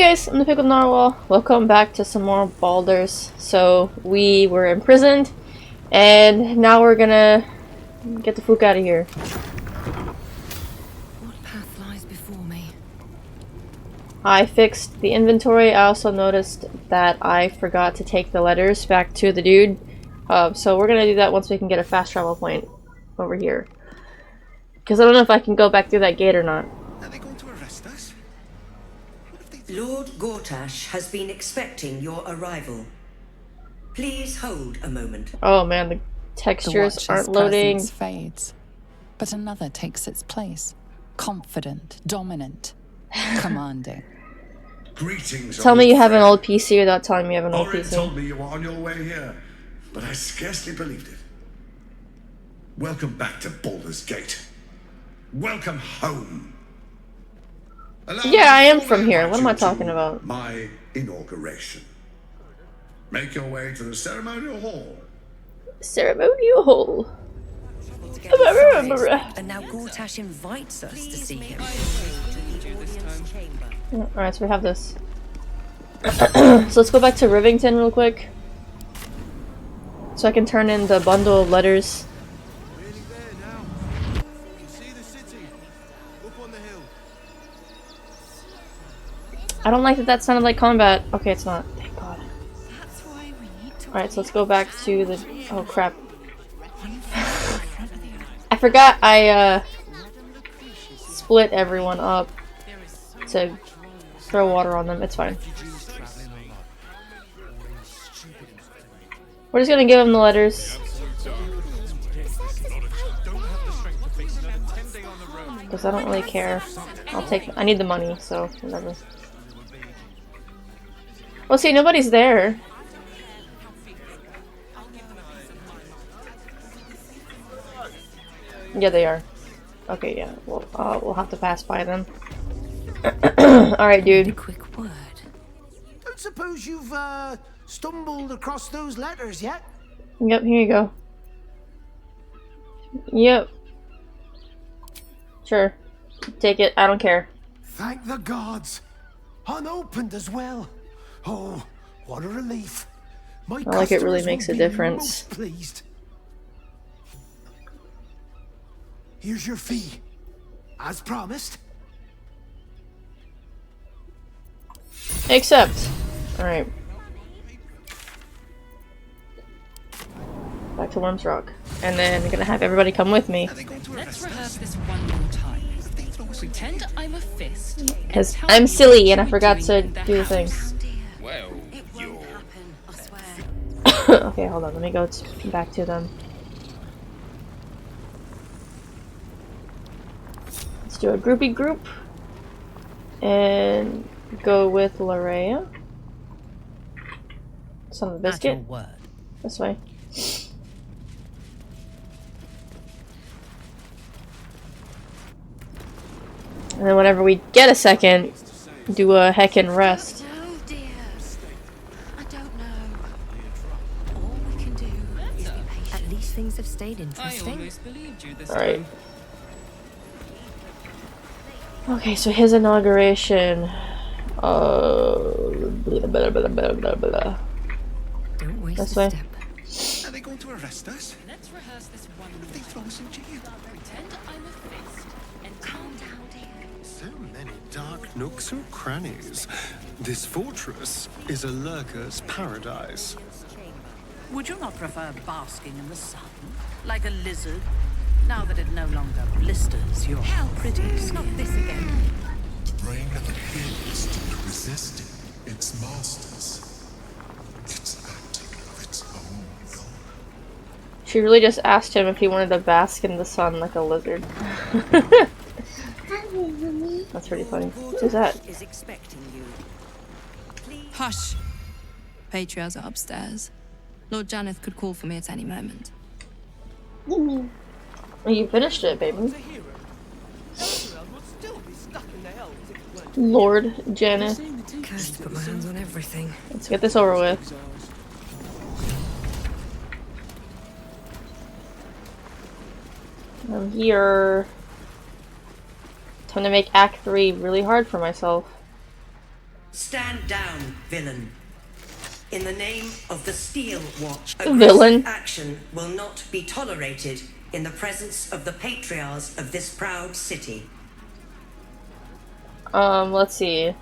guys, I'm the Pickled Narwhal. Welcome back to some more Baldurs. So, we were imprisoned, and now we're gonna get the fuck out of here. What path lies before me? I fixed the inventory. I also noticed that I forgot to take the letters back to the dude. So we're gonna do that once we can get a fast travel point over here. Because I don't know if I can go back through that gate or not. Are they going to arrest us? Lord Gortash has been expecting your arrival. Please hold a moment. Oh man, the textures aren't loading. Presence fades, but another takes its place. Confident, dominant, commanding. Greetings. Tell me you have an friend. old PC without telling me you have an old Already PC. told me you were on your way here, but I scarcely believed it. Welcome back to Baldur's Gate. Welcome home. Allow me Yeah, I am to from here. What am I invite you talking to about? My inauguration. Make your way to the ceremonial hall. Ceremonial hall. And now Gortash invites us to see him. Alright, so we have this. So let's go back to Rivington real quick. So I can turn in the bundle of letters. I don't like that that sounded like combat. Okay, it's not. Thank God. Alright, so let's go back to the... Oh, crap. I forgot I, split everyone up to throw water on them. It's fine. We're just gonna give them the letters. Because I don't really care. I need the money, so whatever. Well, see, nobody's there. Yeah, they are. Okay, yeah. We'll have to pass by them. Alright, dude. Quick word. Don't suppose you've stumbled across those letters yet? Yep, here you go. Yep. Sure. Take it. I don't care. Thank the gods. Unopened as well. Oh, what a relief. My Not like it really customers makes will a be difference. most pleased. Here's your fee. As promised. Accept. Alright. Back to Worms Rock. And then I'm gonna have everybody come with me. Are they going to Let's arrest rehearse us? this one more time. Pretend I'm a fist. Because and tell I'm me silly what and I you were forgot doing to in the do the house. thing. Well, it won't happen, I swear. Okay, hold on. Let me go back to them. Let's do a groupie group. And go with Larea. Son of a At your biscuit. word. This way. And then whenever we get a second, do a heckin' rest. Oh dear. I don't know. All we can do is be patient. At least things have stayed I interesting. almost believed you this Alright. time. Okay, so his inauguration. Blah, blah, blah, blah, blah, blah. Don't waste This a way. step. Are they going to arrest us? Let's rehearse this one They more throw time. us in jail. Pretend I'm a fist. And calm down, dear. So many dark nooks and crannies. This fortress is a lurker's paradise. Would you not prefer basking in the sun, like a lizard, now that it no longer blisters your pretty skin? Not this again. The brain of the beast resisting its masters. It's acting of its own will. She really just asked him if he wanted to bask in the sun like a lizard. That's pretty funny. Who's that? Is expecting you. Hush! Patriarchs are upstairs. Lord Janeth could call for me at any moment. Oh, you finished it, baby. Lord Janet. Cursed to put my hands on everything. Let's get this over with. I'm here. Time to make Act 3 really hard for myself. Stand down, villain. In the name of the Steel Watch, Villain. aggressive action will not be tolerated in the presence of the patriarchs of this proud city. Let's see.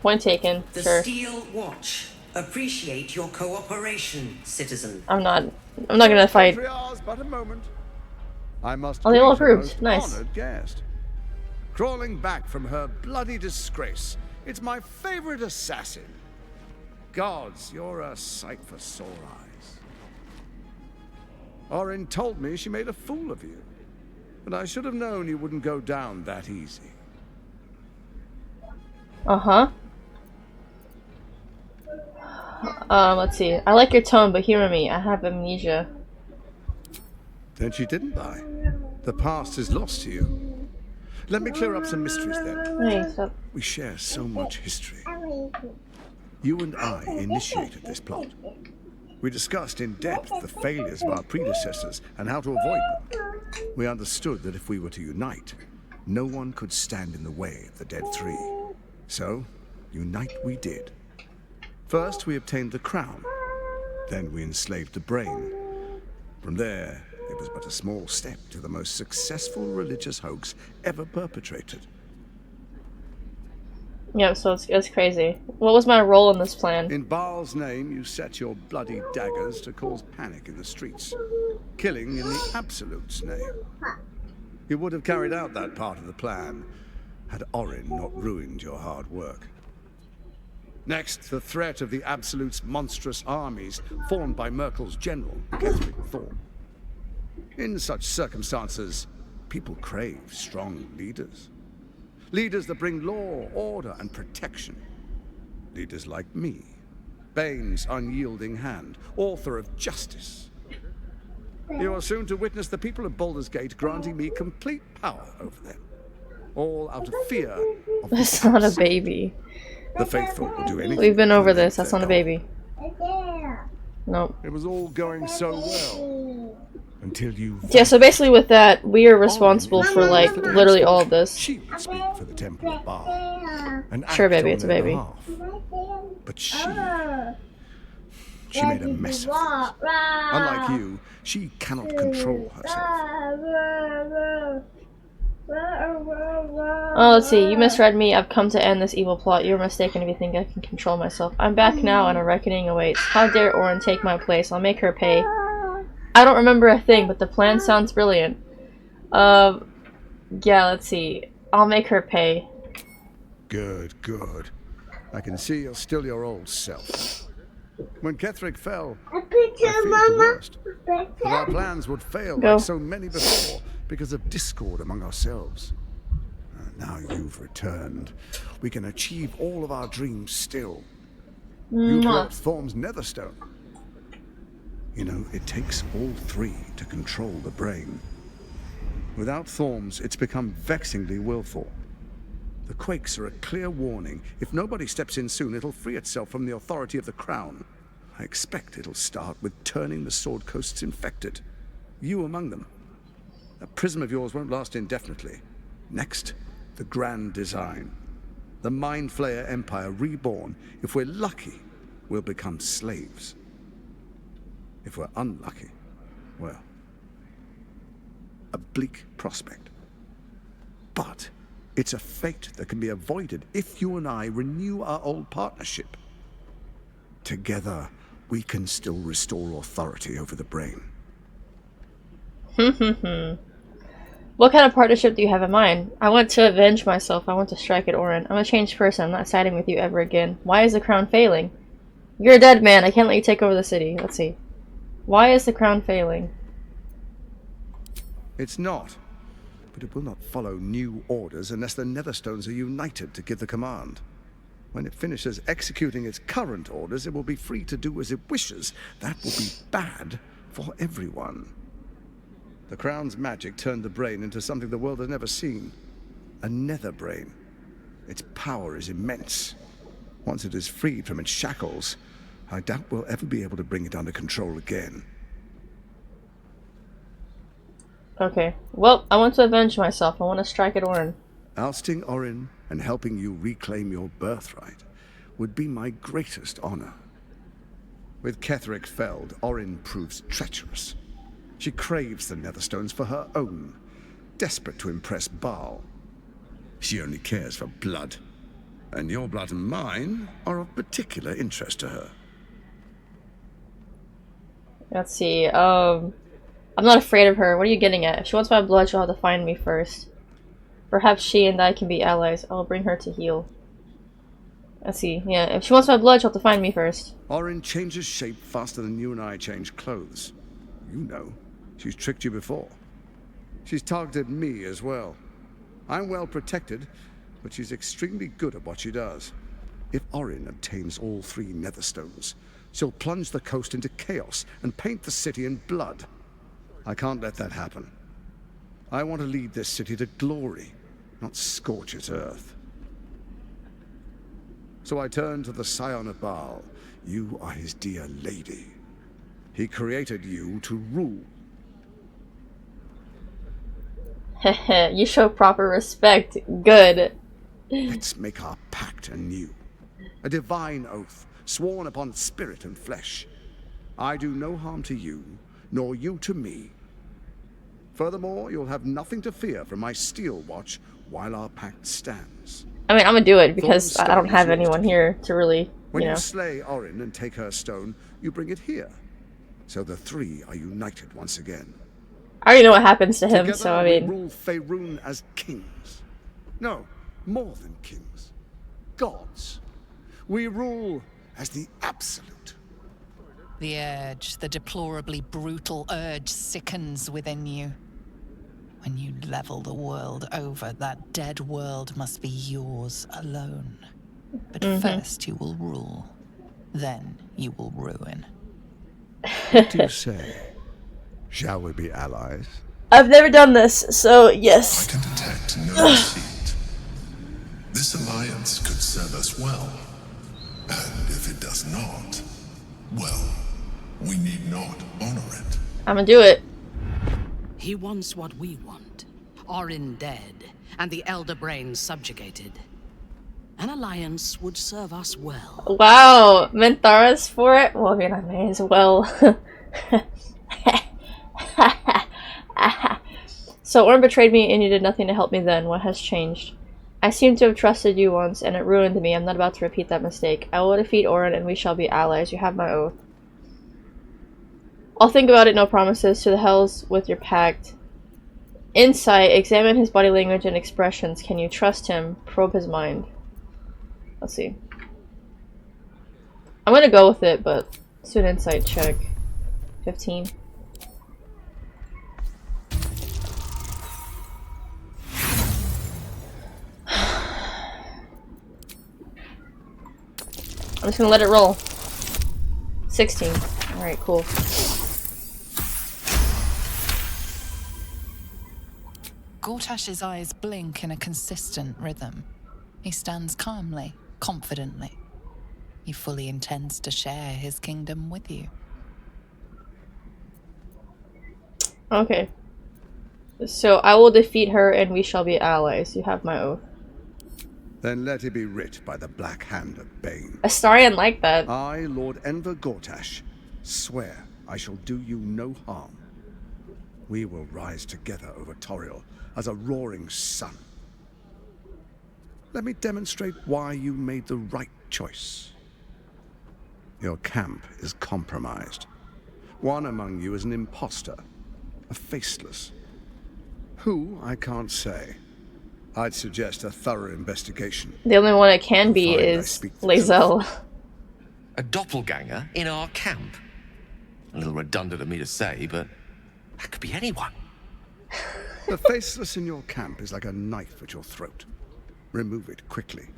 Point taken. The Sure. Steel Watch appreciate your cooperation, citizen. I'm not gonna fight. But a moment. I must Oh, they all greet a approved. most Nice. honored guest. Crawling back from her bloody disgrace, it's my favorite assassin. Gods, you're a sight for sore eyes. Orin told me she made a fool of you, but I should have known you wouldn't go down that easy. Uh-huh. Let's see. I like your tone, but humor me. I have amnesia. Then she didn't lie. The past is lost to you. Let me clear up some mysteries then. Thanks. We share so much history. You and I initiated this plot. We discussed in depth the failures of our predecessors and how to avoid them. We understood that if we were to unite, no one could stand in the way of the Dead Three. So, unite we did. First, we obtained the crown. Then we enslaved the brain. From there, it was but a small step to the most successful religious hoax ever perpetrated. Yeah, so it's crazy. What was my role in this plan? In Baal's name, you set your bloody daggers to cause panic in the streets, killing in the Absolute's name. You would have carried out that part of the plan had Orin not ruined your hard work. Next, the threat of the Absolute's monstrous armies formed by Merkel's general, Ketheric Thorm. In such circumstances, people crave strong leaders. Leaders that bring law, order, and protection. Leaders like me, Bane's unyielding hand, author of justice. You are soon to witness the people of Baldur's Gate granting me complete power over them. All out of fear of That's not a baby. the faithful will do anything. We've been over this. That's not a baby. Nope. It was all going so well. Until you... Yeah, so basically with that, we are responsible for, like, literally all of this. She would speak for the Temple of Baal. And Sure, baby, act it's a on their baby. behalf. But she made a mess of things. Unlike you, she cannot control herself. Oh, let's see. You misread me. I've come to end this evil plot. You're mistaken if you think I can control myself. I'm back now, and a reckoning awaits. How dare Orin take my place? I'll make her pay. I don't remember a thing, but the plan sounds brilliant. Yeah, let's see. I'll make her pay. Good, good. I can see you're still your old self. When Ketheric fell, I feared the worst. That our plans would fail like so many before because of discord among ourselves. Now you've returned. We can achieve all of our dreams still. You brought Thorm's Netherstone. You know, it takes all three to control the brain. Without Thorm's, it's become vexingly willful. The quakes are a clear warning. If nobody steps in soon, it'll free itself from the authority of the Crown. I expect it'll start with turning the Sword Coasts infected. You among them. That prism of yours won't last indefinitely. Next, the grand design. The Mind Flayer Empire reborn. If we're lucky, we'll become slaves. If we're unlucky, well, a bleak prospect. But it's a fate that can be avoided if you and I renew our old partnership. Together, we can still restore authority over the brain. What kind of partnership do you have in mind? I want to avenge myself. I want to strike at Orin. I'm a changed person. I'm not siding with you ever again. Why is the crown failing? You're a dead man. I can't let you take over the city. Let's see. Why is the crown failing? It's not. But it will not follow new orders unless the Netherstones are united to give the command. When it finishes executing its current orders, it will be free to do as it wishes. That will be bad for everyone. The Crown's magic turned the brain into something the world has never seen. A nether brain. Its power is immense. Once it is freed from its shackles, I doubt we'll ever be able to bring it under control again. Okay. Well, I want to avenge myself. I want to strike at Orin. Ousting Orin and helping you reclaim your birthright would be my greatest honor. With Ketheric felled, Orin proves treacherous. She craves the Netherstones for her own, desperate to impress Baal. She only cares for blood. And your blood and mine are of particular interest to her. Let's see, I'm not afraid of her. What are you getting at? If she wants my blood, she'll have to find me first. Perhaps she and I can be allies. I'll bring her to heal. Let's see, yeah, if she wants my blood, she'll have to find me first. Orin changes shape faster than you and I change clothes. You know, she's tricked you before. She's targeted me as well. I'm well protected, but she's extremely good at what she does. If Orin obtains all 3 Netherstones, she'll plunge the coast into chaos and paint the city in blood. I can't let that happen. I want to lead this city to glory, not scorch its earth. So I turn to the Scion of Baal. You are his dear lady. He created you to rule. Heh, you show proper respect. Good. Let's make our pact anew. A divine oath, sworn upon spirit and flesh. I do no harm to you, nor you to me. Furthermore, you'll have nothing to fear from my steel watch while our pact stands. I mean, I'm gonna do it because I don't have anyone here to really, When you know. you slay Orin and take her stone, you bring it here. So the 3 are united once again. I already know what happens to him, Together, so I mean. we rule Faerun as kings. No, more than kings. Gods. We rule as the absolute. The urge, the deplorably brutal urge sickens within you. When you level the world over, that dead world must be yours alone. But first you will rule. Then you will ruin. What do you say? Shall we be allies? I've never done this, so yes. I can detect no deceit. This alliance could serve us well. And if it does not, well, we need not honor it. I'm gonna do it. He wants what we want. Orin dead, and the Elder Brains subjugated. An alliance would serve us well. Wow, Mentharis for it? Well, I mean, I may as well. So Orin betrayed me and you did nothing to help me then. What has changed? I seem to have trusted you once and it ruined me. I'm not about to repeat that mistake. I will defeat Orin and we shall be allies. You have my oath. I'll think about it, no promises. To the hells with your pact. Insight. Examine his body language and expressions. Can you trust him? Probe his mind. Let's see. I'm gonna go with it, but let's do an insight check. 15. I'm just gonna let it roll. 16. Alright, cool. Gortash's eyes blink in a consistent rhythm. He stands calmly, confidently. He fully intends to share his kingdom with you. Okay. So I will defeat her and we shall be allies. You have my oath. Then let it be writ by the black hand of Bane. Astarion like that. I, Lord Enver Gortash, swear I shall do you no harm. We will rise together over Toriel as a roaring sun. Let me demonstrate why you made the right choice. Your camp is compromised. One among you is an imposter, a faceless. Who, I can't say. I'd suggest a thorough investigation. The only one it can be is lae'zel. A doppelganger in our camp? A little redundant of me to say, but that could be anyone. The faceless in your camp is like a knife at your throat. Remove it quickly,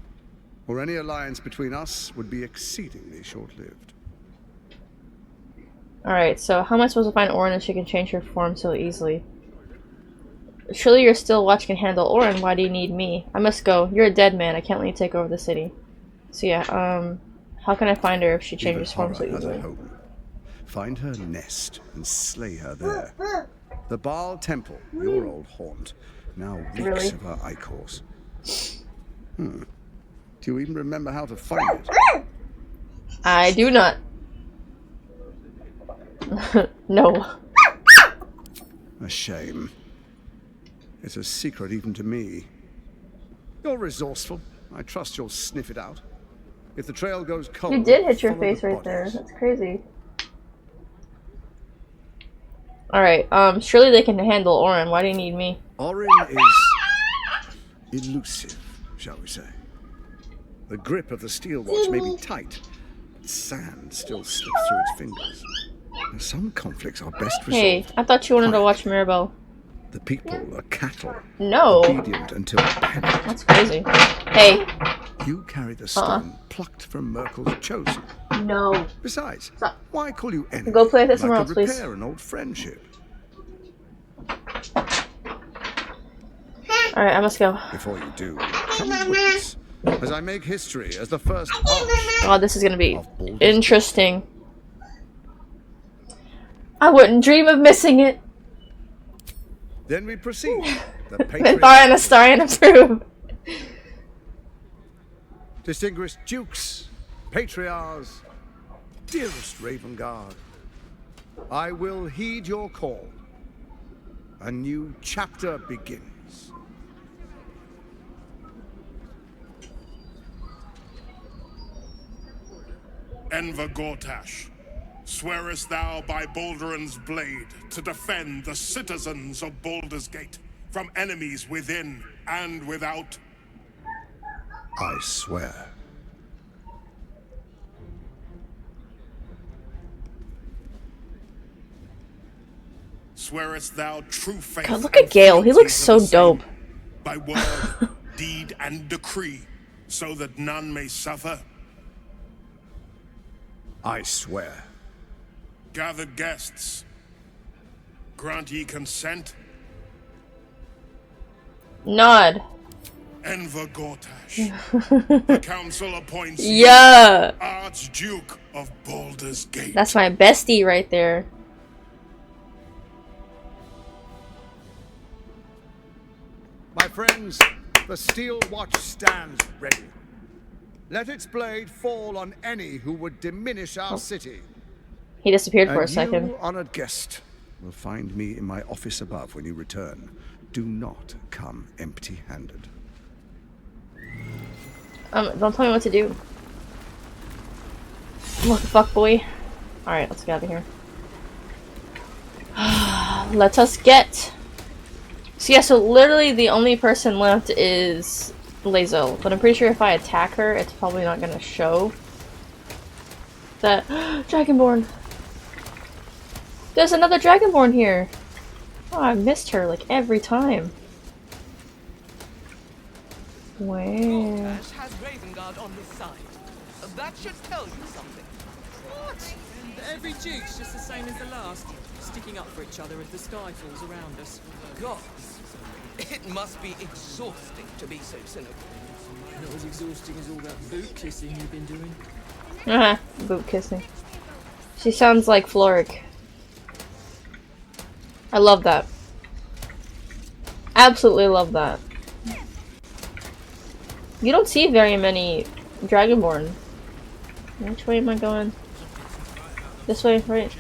or any alliance between us would be exceedingly short-lived. Alright, so how am I supposed to find Orin if she can change her form so easily? Surely your still watch can handle Orin, why do you need me? I must go. You're a dead man, I can't let you take over the city. So yeah, how can I find her if she changes form so easily? Find her nest and slay her there. The Baal Temple, your old haunt, now reeks of her ichors. Do you even remember how to find it? I do not. No. A shame. It's a secret even to me. You're resourceful. I trust you'll sniff it out. If the trail goes cold, You did hit your follow face the right there. bodies. That's crazy. Alright, surely they can handle Orin. Why do you need me? Orin is elusive, shall we say. The grip of the steel watch may be tight, but sand still slips through its fingers. Now, some conflicts are best resolved. Hey, I thought you wanted to watch Mirabelle. The people are cattle. No. Obedient until panicked. That's crazy. Hey. You carry the stone plucked from Merkel's chosen. No. Besides, Stop. why call you enemy? Go play with it when somewhere I else, could please. repair an old friendship. Alright, I must go. Before you do, come and witness, as I make history as the first arch. Oh, this is gonna be interesting. I wouldn't dream of missing it. Then we proceed. The Mythar Astarion approve. Distinguished dukes, patriarchs, dearest Raven Guard, I will heed your call. A new chapter begins. Enver Gortash, swearest thou by Baldur's blade to defend the citizens of Baldur's Gate from enemies within and without? I swear. Swearest thou true faith? God, look at Gale. He looks so dope. By word, deed, and decree, so that none may suffer? I swear. Gathered guests, grant ye consent? Nod. Enver Gortash, the council appoints you Yeah. Archduke of Baldur's Gate. That's my bestie right there. My friends, the steel watch stands ready. Let its blade fall on any who would diminish our city. He disappeared for a And second. you, honored guest, will find me in my office above when you return. Do not come empty-handed. Don't tell me what to do. What the fuck, boy? Alright, let's get out of here. Let us get... So yeah, so literally the only person left is lae'zel, but I'm pretty sure if I attack her, it's probably not gonna show that... Dragonborn! There's another Dragonborn here! Oh, I missed her, like, every time. Wow. Gortash has Ravengard on his side. That should tell you something. What? Every Duke's just the same as the last. Sticking up for each other as the sky falls around us. Gods, it must be exhausting to be so cynical. Not as exhausting as all that boot kissing you've been doing. Boot kissing. She sounds like Floric. I love that. Absolutely love that. You don't see very many Dragonborn. Which way am I going? This way, right?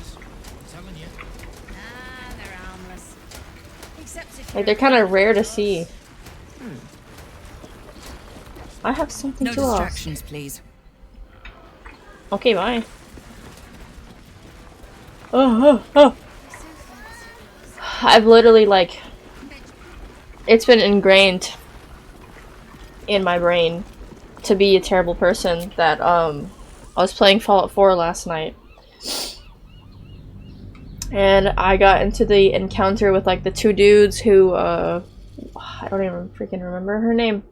Like, they're kind of rare to see. I have something No to ask. distractions, please. Okay, bye. Oh. I've literally, like... It's been ingrained in my brain to be a terrible person that, I was playing Fallout 4 last night. And I got into the encounter with, like, the two dudes who, I don't even freaking remember her name.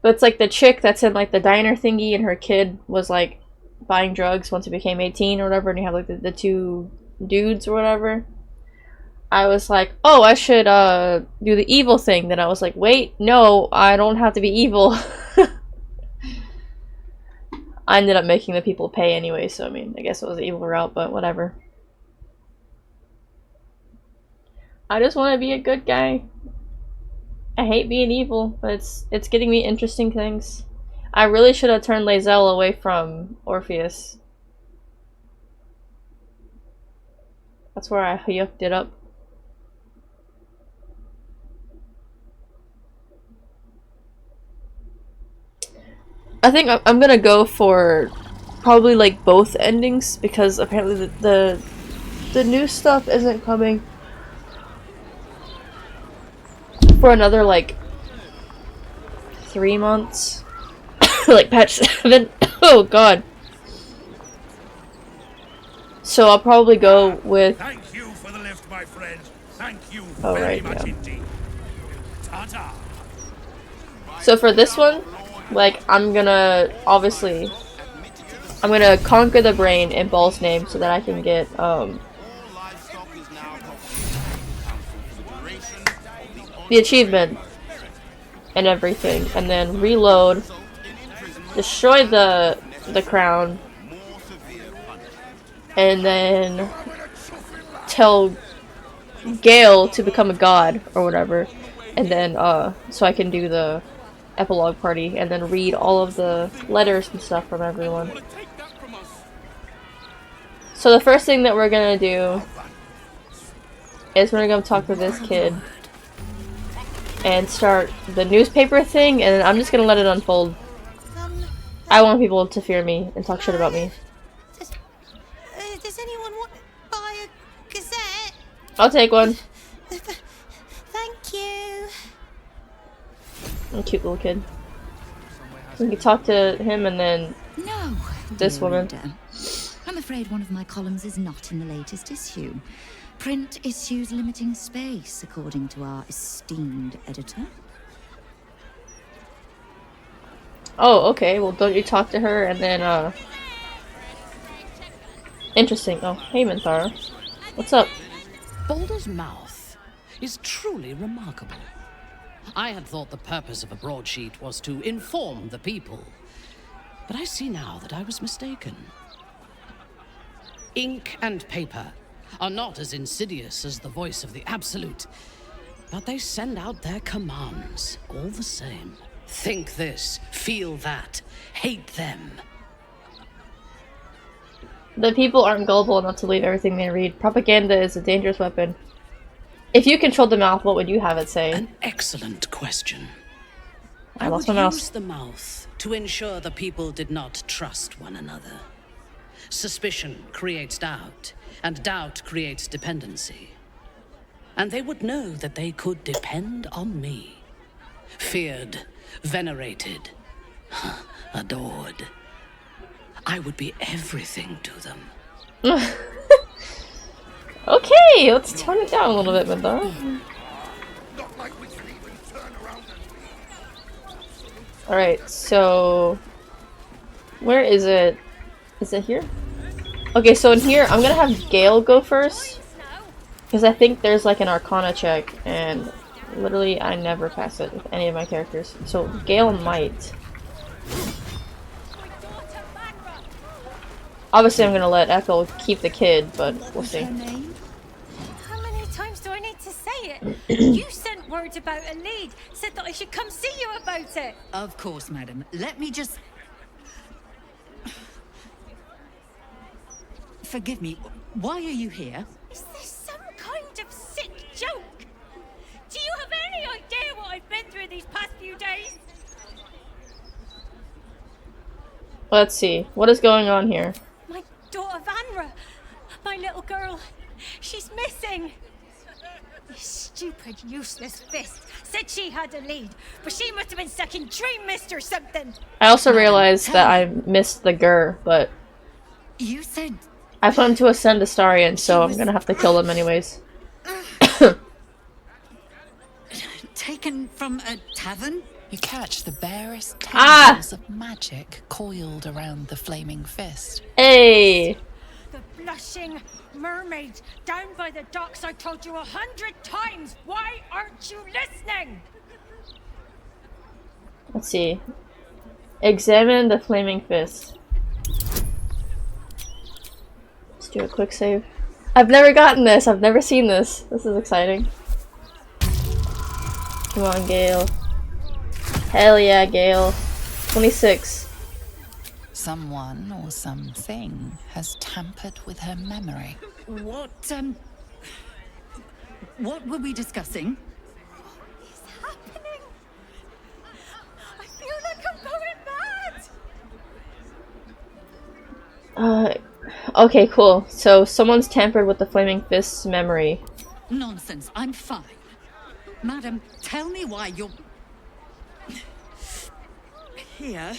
But it's, like, the chick that's in, like, the diner thingy, and her kid was, like, buying drugs once it became 18 or whatever, and you have, like, the two dudes or whatever. I was like, oh, I should, do the evil thing. Then I was like, wait, no, I don't have to be evil. I ended up making the people pay anyway, so, I mean, I guess it was the evil route, but whatever. I just want to be a good guy. I hate being evil, but it's getting me interesting things. I really should have turned lae'zel away from Orpheus. That's where I yucked it up. I think I'm gonna go for probably like both endings because apparently the new stuff isn't coming for another like 3 months. Like patch 7. Oh god. So I'll probably go with. Thank you for the lift, my friend. Thank you Oh, very right, much yeah. indeed. Ta-ta. So for this one, like I'm gonna conquer the brain in Ball's name so that I can get the achievement and everything, and then reload, destroy the crown, and then tell Gale to become a god or whatever, and then so I can do the epilogue party and then read all of the letters and stuff from everyone. So the first thing that we're gonna do is we're gonna go talk to this kid and start the newspaper thing, and I'm just gonna let it unfold. I want people to fear me and talk shit about me. Does anyone want to buy a gazette? I'll take one. Thank you. I'm a cute little kid. We can talk to him and then No, this dear woman. reader. I'm afraid one of my columns is not in the latest issue. Print issues limiting space, according to our esteemed editor. Oh, okay. Well, don't you talk to her and then, Interesting. Oh, hey, Minthara. What's up? Baldur's mouth is truly remarkable. I had thought the purpose of a broadsheet was to inform the people, but I see now that I was mistaken. Ink and paper are not as insidious as the voice of the Absolute, but they send out their commands all the same. Think this, feel that, hate them. The people aren't gullible enough to believe everything they read. Propaganda is a dangerous weapon. If you controlled the mouth, what would you have it say? An excellent question. I lost would my use mouse. the mouth to ensure the people did not trust one another. Suspicion creates doubt, and doubt creates dependency. And they would know that they could depend on me. Feared, venerated, adored. I would be everything to them. Okay, let's tone it down a little bit, Minthara. Alright, so where is it? Is it here? Okay, so in here, I'm gonna have Gale go first. Because I think there's like an Arcana check, and literally I never pass it with any of my characters. So Gale might. Obviously I'm gonna let Ethel keep the kid, but we'll see. How many times do I need to say it? You sent word about a lead, said that I should come see you about it. Of course, madam. Let me just... Forgive me, why are you here? Is this some kind of sick joke? Do you have any idea what I've been through these past few days? Let's see. What is going on here? My daughter Vanra, my little girl, she's missing. This stupid, useless fist said she had a lead, but she must have been stuck in Dream Mist or something. I also realized that I missed the Gur, but You said... I plan to ascend Astarion, so I'm gonna have to kill them anyways. Taken from a tavern? You catch the barest tendrils of magic coiled around the flaming fist. Hey! The blushing mermaid down by the docks. I told you 100 times. Why aren't you listening? Let's see. Examine the flaming fist. Let's do a quick save. I've never gotten this. I've never seen this. This is exciting. Come on, Gale. Hell yeah, Gale. 26. Someone or something has tampered with her memory. What were we discussing? Happening. I feel like I'm going mad. Okay, cool. So someone's tampered with the Flaming Fist's memory. Nonsense, I'm fine. Madam, tell me why you're here,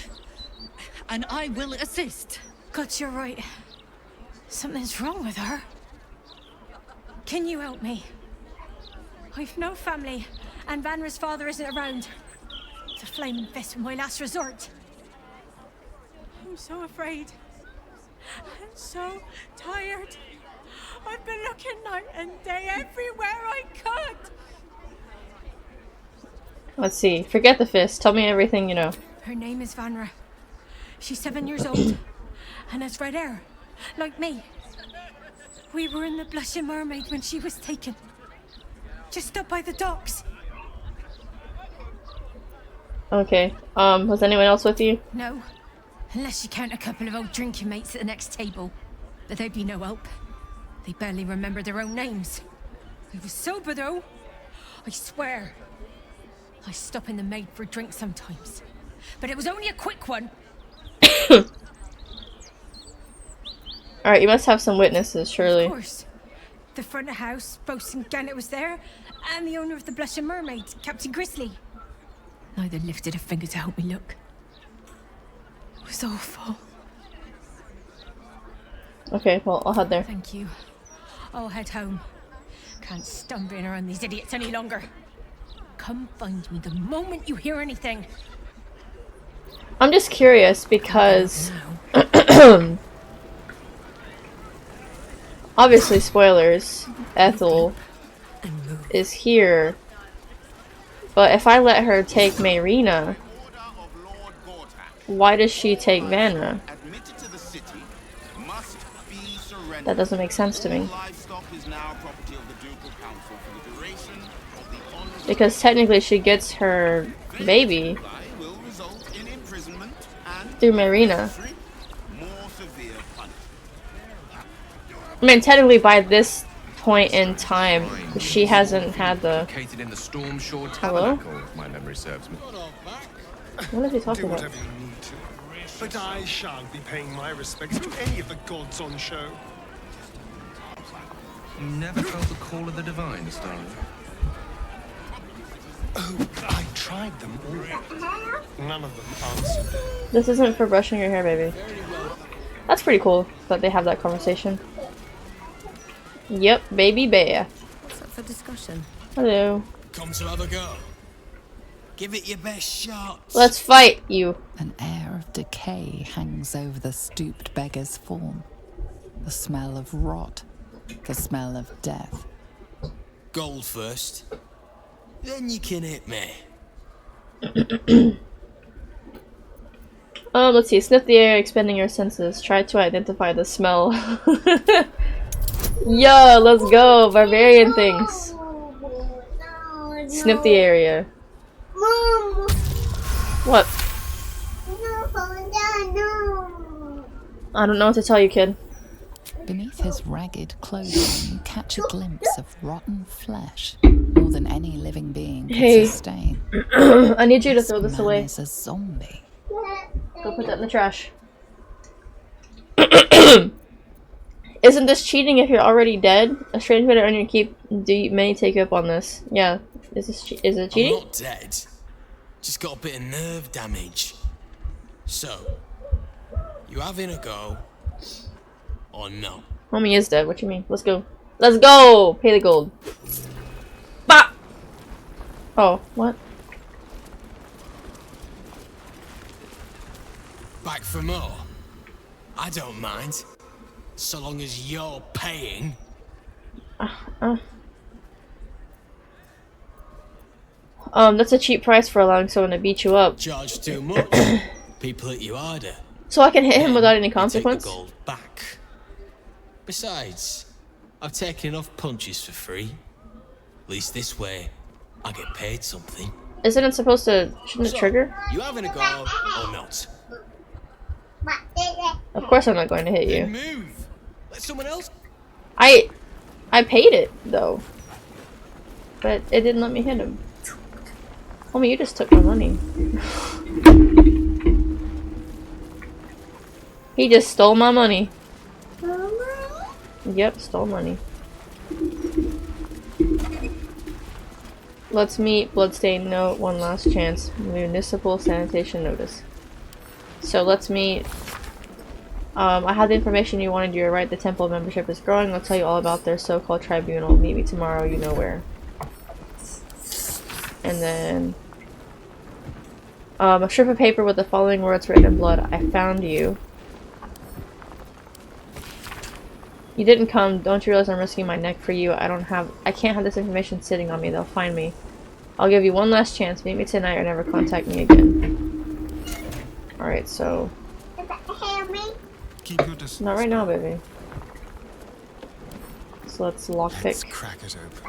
and I will assist. God, you're right. Something's wrong with her. Can you help me? I've no family, and Vanra's father isn't around. The Flaming Fist was my last resort. I'm so afraid. I'm so tired. I've been looking night and day everywhere I could. Let's see. Forget the fist. Tell me everything you know. Her name is Vanra. She's 7 years old and has red hair, like me. We were in the Blushing Mermaid when she was taken. Just up by the docks. Okay. Was anyone else with you? No. Unless you count a couple of old drinking mates at the next table. But they'd be no help. They barely remember their own names. I was sober though. I swear. I stop in the maid for a drink sometimes. But it was only a quick one. Alright, you must have some witnesses, surely. Of course. The front of house, Bosun Gannet was there, and the owner of the Blushing Mermaid, Captain Grizzly. Neither lifted a finger to help me look. It was awful. Okay, well, I'll head there. Thank you. I'll head home. Can't stand being around these idiots any longer. Come find me the moment you hear anything. I'm just curious because obviously spoilers, Ethel is here, but if I let her take Mayrina, why does she take Vanra? That doesn't make sense to me. Because technically she gets her baby through Mayrina. I mean, technically by this point in time, she hasn't had the... Located in the Storm Shore Hello? Tabernacle, if my memory serves me. What is he talking Do about? whatever you need to. But I shan't be paying my respects to any of the gods on show. You never felt the call of the divine, Starling? Oh, I tried them all. None of them answered. This isn't for brushing your hair, baby. That's pretty cool that they have that conversation. Yep, baby bear. What's up for discussion? Hello. Come to have a go. Give it your best shot. Let's fight, you. An air of decay hangs over the stooped beggar's form. The smell of rot. The smell of death. Gold first. Then you can hit me. Let's see. Sniff the air, expending your senses. Try to identify the smell. Yo, let's go. Barbarian things. Sniff the area. What? I don't know what to tell you, kid. Beneath his ragged clothing, you catch a glimpse of rotten flesh, more than any living being could sustain. I need you to throw this away. Is a zombie. Go put that in the trash. Isn't this cheating if you're already dead? A strange way to earn your keep. May take you up on this. Yeah. Is it cheating? I'm not dead. Just got a bit of nerve damage. So, you having a go? Or no? Homie is dead. What you mean? Let's go. Let's go! Pay the gold. Bah! Oh, what? Back for more? I don't mind. So long as you're paying. That's a cheap price for allowing someone to beat you up. Charge too much. People hit you harder. So I can hit him without any consequence? Take the gold back. Besides, I've taken enough punches for free. At least this way, I get paid something. Isn't it supposed to... Shouldn't it trigger? You having a go or not? Of course I'm not going to hit you. Then move. Let someone else. I paid it, though. But it didn't let me hit him. Homie, you just took my money. He just stole my money. Yep, stole money. Let's meet. Bloodstain note. One last chance. Municipal sanitation notice. So let's meet. I had the information you wanted. You're right. The temple membership is growing. I'll tell you all about their so-called tribunal. Meet me tomorrow. You know where. And then a strip of paper with the following words written in blood. I found you. You didn't come. Don't you realize I'm risking my neck for you? I can't have this information sitting on me. They'll find me. I'll give you one last chance. Meet me tonight or never contact me again. Alright, so... Keep your distance. Not right now, baby. So let's lockpick. Let's crack it open.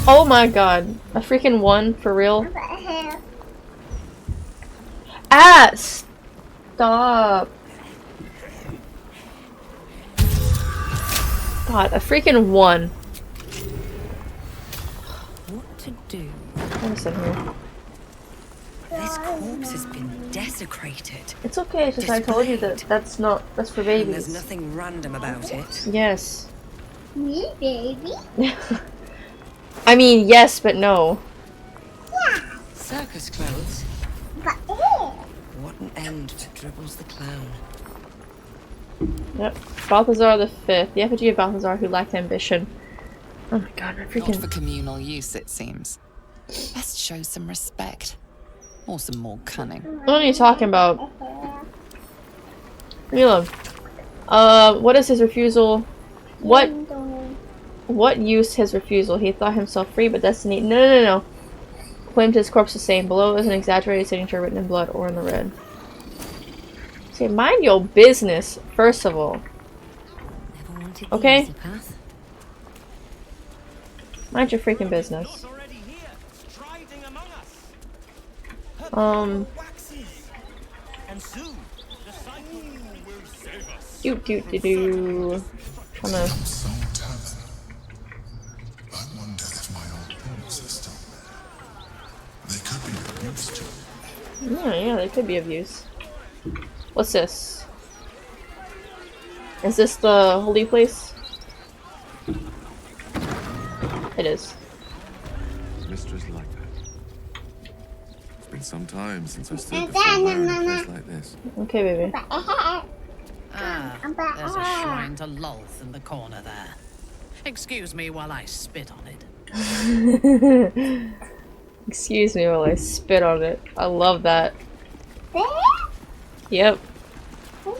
Oh my god. A freaking 1 for real? Ah! Stop. God, a freaking 1. What to do? Listen here. This corpse has been desecrated. It's okay, it's just I told you that that's for babies. And there's nothing random about it. Yes. Me, baby? I mean, yes, but no. Circus clothes. What an end to Dribbles the Clown. Yep. Balthazar the Fifth. The effigy of Balthazar who lacked ambition. Oh my god, I freaking... Not for communal use, it seems. Best show some respect. Or some more cunning. What are you talking about? Mila. What is his refusal? What use his refusal? He thought himself free, but destiny... No. Claimed his corpse the same. Below is an exaggerated signature written in blood or in the red. Say, mind your business, first of all. Okay? Mind your freaking business. Trying to... Yeah, they could be of use. What's this? Is this the holy place? It is. Mistress like that. It's been some time since I stood before her in a place like this. Okay, baby. There's a shrine to Lolth in the corner there. Excuse me while I spit on it. Excuse me while I spit on it. I love that. Yep. You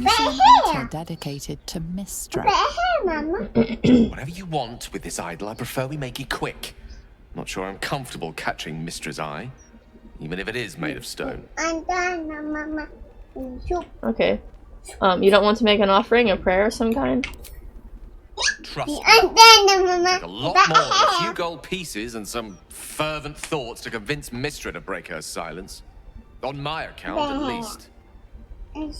see an altar dedicated to Mistra. Whatever you want with this idol, I prefer we make it quick. Not sure I'm comfortable catching Mistra's eye, even if it is made of stone. Okay. You don't want to make an offering, a prayer of some kind? Trust me. Take a lot more than a few gold pieces and some fervent thoughts to convince Mistra to break her silence. On my account, at least.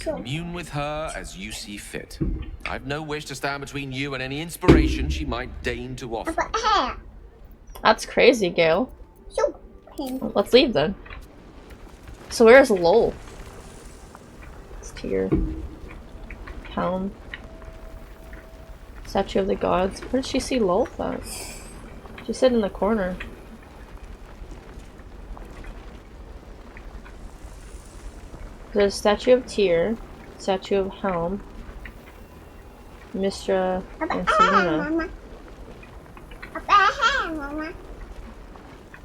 Commune with her as you see fit. I've no wish to stand between you and any inspiration she might deign to offer. That's crazy, Gale. Let's leave then. So where's Lol? It's here. Helm. Statue of the Gods. Where did she see Lolth at? She said in the corner. There's a statue of Tyr, statue of Helm, Mistra, and Selena.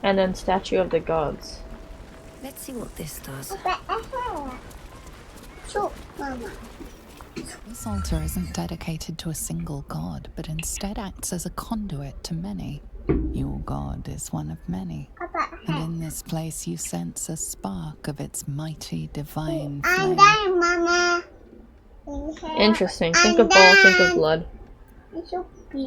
And then statue of the Gods. Let's see what this does. This altar isn't dedicated to a single god, but instead acts as a conduit to many. Your god is one of many. And in this place you sense a spark of its mighty divine flame. Interesting. Think of Baal, think of blood.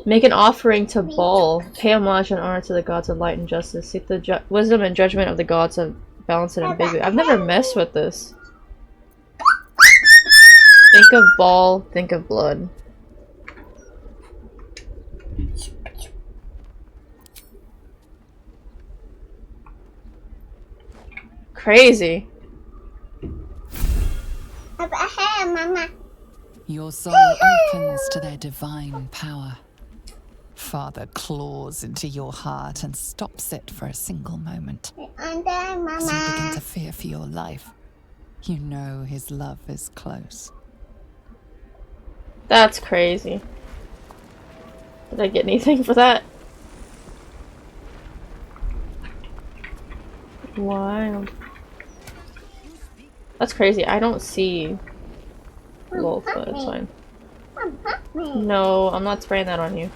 Make an offering to Baal. Pay homage and honor to the gods of light and justice. Seek the wisdom and judgment of the gods of balance and ambiguity. I've never messed with this. Think of Baal, think of blood. Crazy. Your soul opens to their divine power. Father claws into your heart and stops it for a single moment. As you begin to fear for your life, you know his love is close. That's crazy. Did I get anything for that? Wild. That's crazy. I don't see wolf, but it's fine. No, I'm not spraying that on you.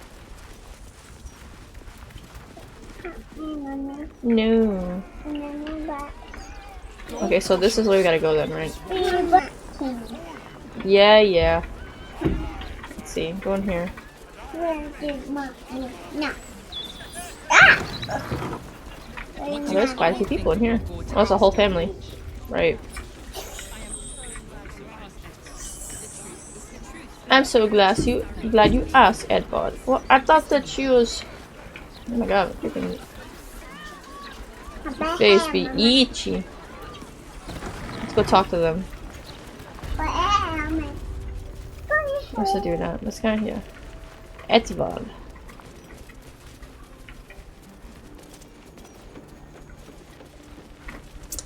No. Okay, so this is where we gotta go then, right? Yeah, yeah. Let's see. Go in here. Oh, there's quite a few people in here. Oh, it's a whole family. Right. I'm so glad you asked, Edward. Well, I thought that you was... Oh my god, freaking... Face be itchy. Let's go talk to them. Where's the dude at? This guy here. Edward.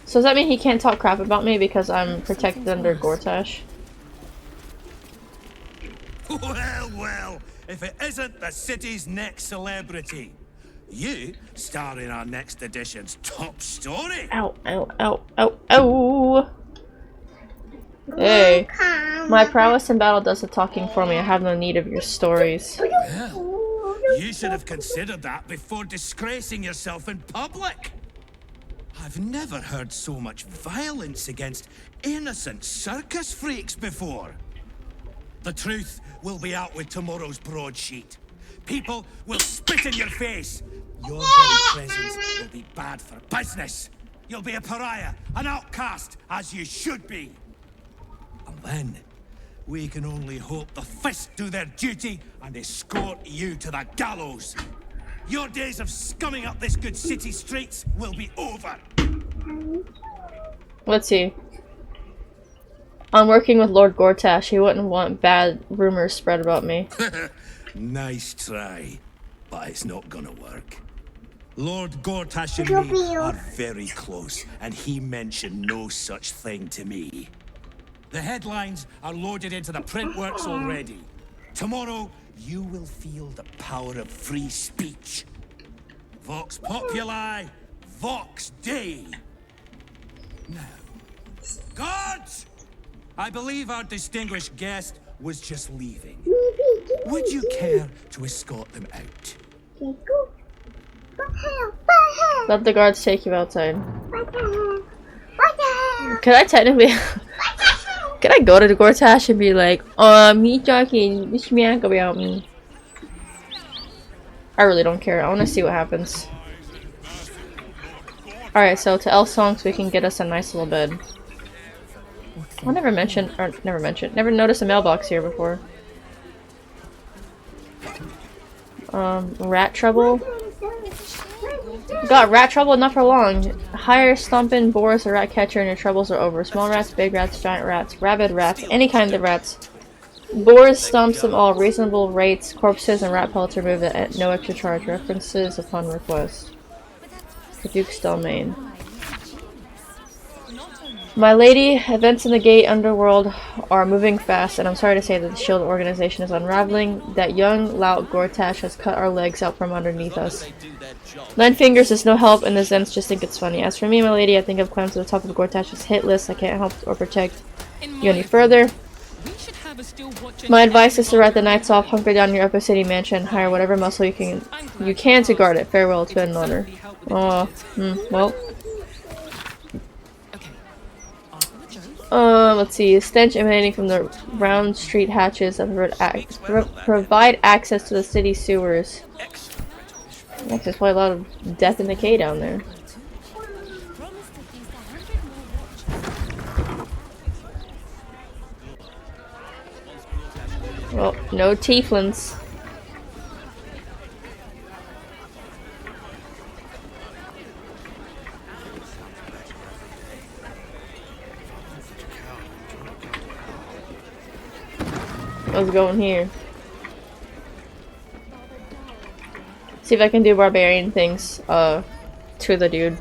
So does that mean he can't talk crap about me because I'm protected under Gortash? Well, well, if it isn't the city's next celebrity. You star in our next edition's top story. Ow, ow, ow, ow, ow! Hey, my prowess in battle does the talking for me. I have no need of your stories. Well, you should have considered that before disgracing yourself in public. I've never heard so much violence against innocent circus freaks before. The truth will be out with tomorrow's broadsheet. People will spit in your face. Your very presence will be bad for business. You'll be a pariah, an outcast, as you should be. And then, we can only hope the Fist do their duty and escort you to the gallows. Your days of scumming up this good city streets will be over. Let's see. I'm working with Lord Gortash. He wouldn't want bad rumors spread about me. Nice try, but it's not gonna work. Lord Gortash and me are very close, and he mentioned no such thing to me. The headlines are loaded into the printworks already. Tomorrow, you will feel the power of free speech. Vox Populi, Vox Dei. Now, guards! I believe our distinguished guest was just leaving. Would you care to escort them out? Let the guards take you outside. Could I technically... Can I go to the Gortash and be like, me talking this smack about me? I really don't care. I want to see what happens. Alright, so to Elf Songs we can get us a nice little bed. I never noticed a mailbox here before. Rat trouble? Got rat trouble? Not for long. Hire Stompin' Boris, a rat catcher, and your troubles are over. Small rats, big rats, giant rats, rabid rats, any kind of rats. Boris stomps them all. Reasonable rates, corpses, and rat pellets removed at no extra charge. References upon request. The Duke's domain. My lady, events in the gate underworld are moving fast, and I'm sorry to say that the Shield organization is unraveling. That young lout Gortash has cut our legs out from underneath us. Nine Fingers is no help, and the Zens just think it's funny. As for me, my lady, I think I've climbed to the top of Gortash's hit list. I can't help or protect you any further. My advice is to write the nights off, hunker down in your upper city mansion, hire whatever muscle you can to guard it. Farewell, it's been an honor. Oh, well. Let's see. Stench emanating from the round street hatches that provide access to the city sewers. Yeah, there's probably a lot of death and decay down there. Well, no tieflings. Let's go in here. See if I can do barbarian things, to the dude.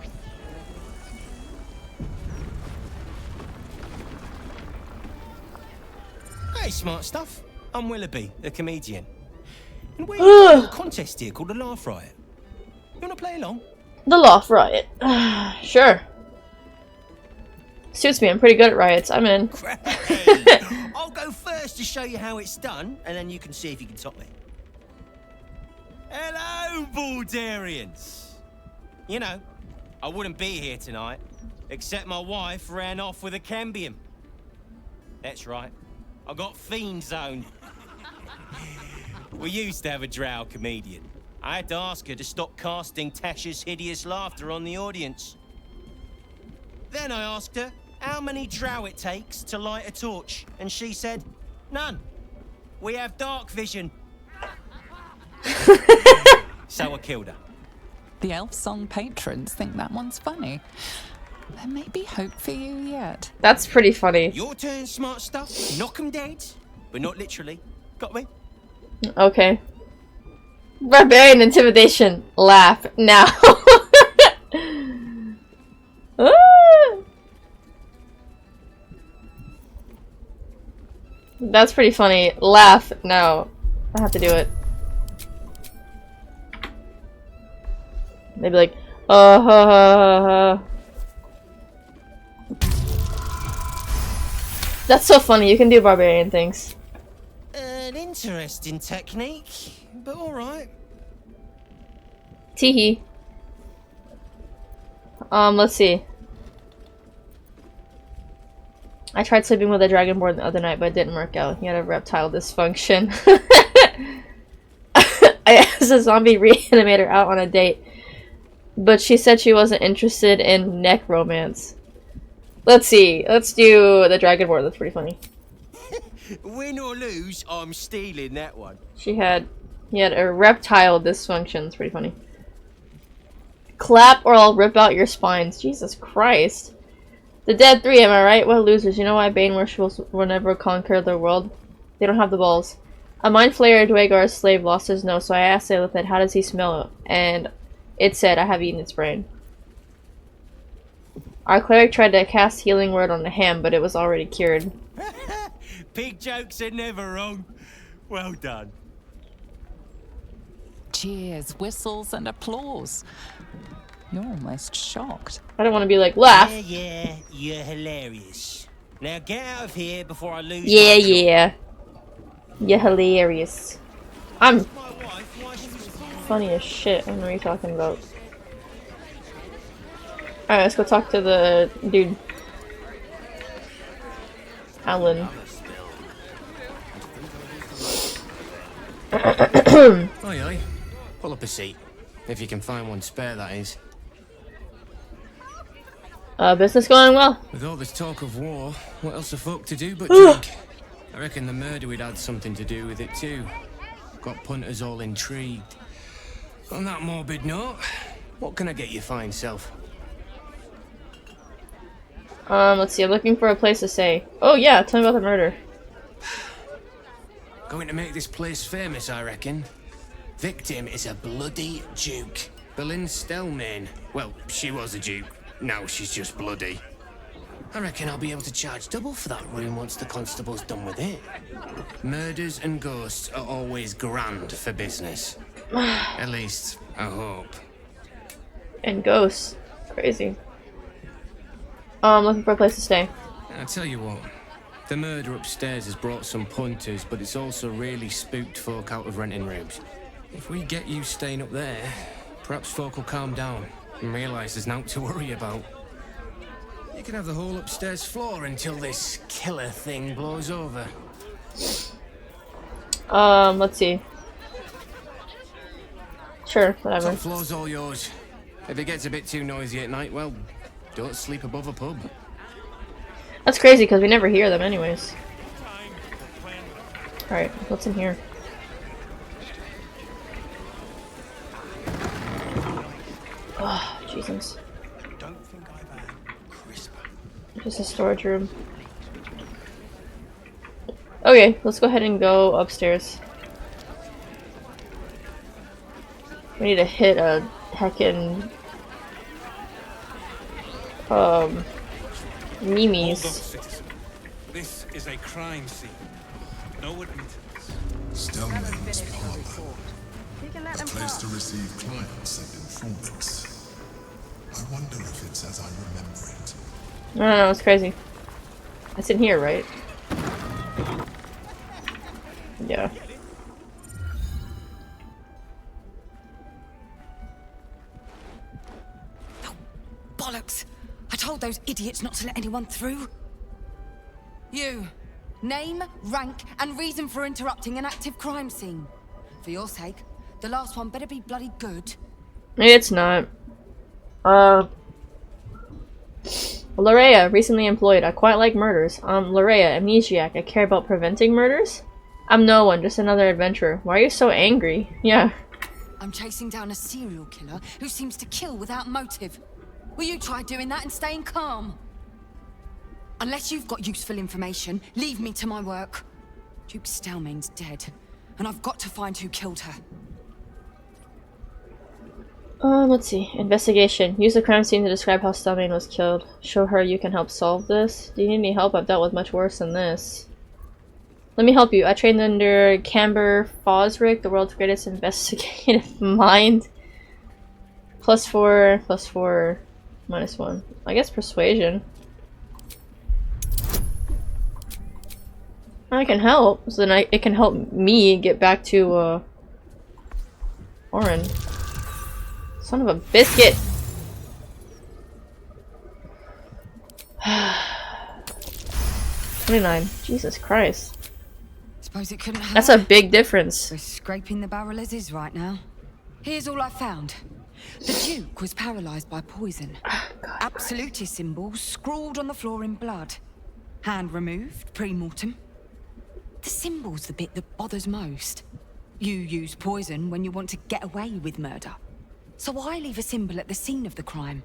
Hey, smart stuff. I'm Willoughby, the comedian. And we're doing a contest here called the Laugh Riot. You wanna play along? The Laugh Riot. Sure. Suits me, I'm pretty good at riots. I'm in. I'll go first to show you how it's done, and then you can see if you can top me. Hello, Baldurians! You know, I wouldn't be here tonight, except my wife ran off with a cambium. That's right, I got fiend zoned. We used to have a drow comedian. I had to ask her to stop casting Tasha's hideous laughter on the audience. Then I asked her how many drow it takes to light a torch, and she said, none. We have dark vision. So I killed her. The elf song patrons think that one's funny. There may be hope for you yet. That's pretty funny. Your turn, smart stuff. Knock 'em dead, but not literally. Got me? Okay. Barbarian intimidation. Laugh now. That's pretty funny. Laugh now. I have to do it. They'd be like, ha ha ha. That's so funny. You can do barbarian things. An interesting technique, but alright. Teehee. Let's see. I tried sleeping with a dragonborn the other night, but it didn't work out. He had a reptile dysfunction. I asked a zombie reanimator out on a date, but she said she wasn't interested in neck romance. Let's see. Let's do the dragonborn. That's pretty funny. Win or lose, I'm stealing that one. He had a reptile dysfunction. It's pretty funny. Clap or I'll rip out your spines. Jesus Christ. The dead three, am I right? What losers. You know why Bane worshippers will never conquer the world? They don't have the balls. A mind flayer Dwagar's slave lost his nose, so I asked Aelithid, how does he smell? And it said, I have eaten its brain. Our cleric tried to cast healing word on the ham, but it was already cured. Pig jokes are never wrong. Well done. Cheers, whistles, and applause. You're almost shocked. I don't want to be like, laugh. Yeah, you're hilarious. Now get out of here before I lose. Yeah. You're hilarious. I'm funny as shit. I don't know what you're talking about. Alright, let's go talk to the dude. Alan. Oi. Pull up a seat. If you can find one spare, that is. Business going well. With all this talk of war, what else the fuck to do but drink? I reckon the murder we'd had something to do with it too. Got punters all intrigued. On that morbid note, what can I get you fine self? Let's see, I'm looking for a place to stay. Oh yeah, tell me about the murder. Going to make this place famous, I reckon. Victim is a bloody duke. Boleyn Stelmane. Well, she was a duke. Now she's just bloody. I reckon I'll be able to charge double for that room once the constable's done with it. Murders and ghosts are always grand for business. At least, I hope. And ghosts. Crazy. I'm looking for a place to stay. I tell you what, The murder upstairs has brought some punters, but it's also really spooked folk out of renting rooms. If we get you staying up there, perhaps folk will calm down and realise there's naught to worry about. You can have the whole upstairs floor until this killer thing blows over. Let's see. Sure, whatever. Top floor's all yours. If it gets a bit too noisy at night, well, don't sleep above a pub. That's crazy because we never hear them anyways. Alright, what's in here? Oh, Jesus. Just a storage room. Okay, let's go ahead and go upstairs. We need to hit a heckin' Mimi's. This is a crime scene. No admittance. Stellman's parlor. A place to receive clients and informants. I wonder if it's as I remember it. No, it's crazy. It's in here, right? Yeah. Bollocks! I told those idiots not to let anyone through. You. Name, rank, and reason for interrupting an active crime scene. For your sake, the last one better be bloody good. It's not. Lae'zel, recently employed. I quite like murders. Lae'zel, amnesiac. I care about preventing murders? I'm no one, just another adventurer. Why are you so angry? Yeah. I'm chasing down a serial killer who seems to kill without motive. Will you try doing that and staying calm? Unless you've got useful information, leave me to my work. Duke Stelmane's dead, and I've got to find who killed her. Let's see. Investigation. Use the crime scene to describe how Stelmane was killed. Show her you can help solve this. Do you need any help? I've dealt with much worse than this. Let me help you. I trained under Camber Fosrick, the world's greatest investigative mind. +4, +4, -1. I guess persuasion. I can help, so then it can help me get back to Orin. Son of a biscuit! 29. Jesus Christ. Suppose it couldn't hurt. That's a big difference. We're scraping the barrel as is right now. Here's all I found. The Duke was paralyzed by poison. Absolutist symbols scrawled on the floor in blood. Hand removed, pre-mortem. The symbol's the bit that bothers most. You use poison when you want to get away with murder. So why leave a symbol at the scene of the crime?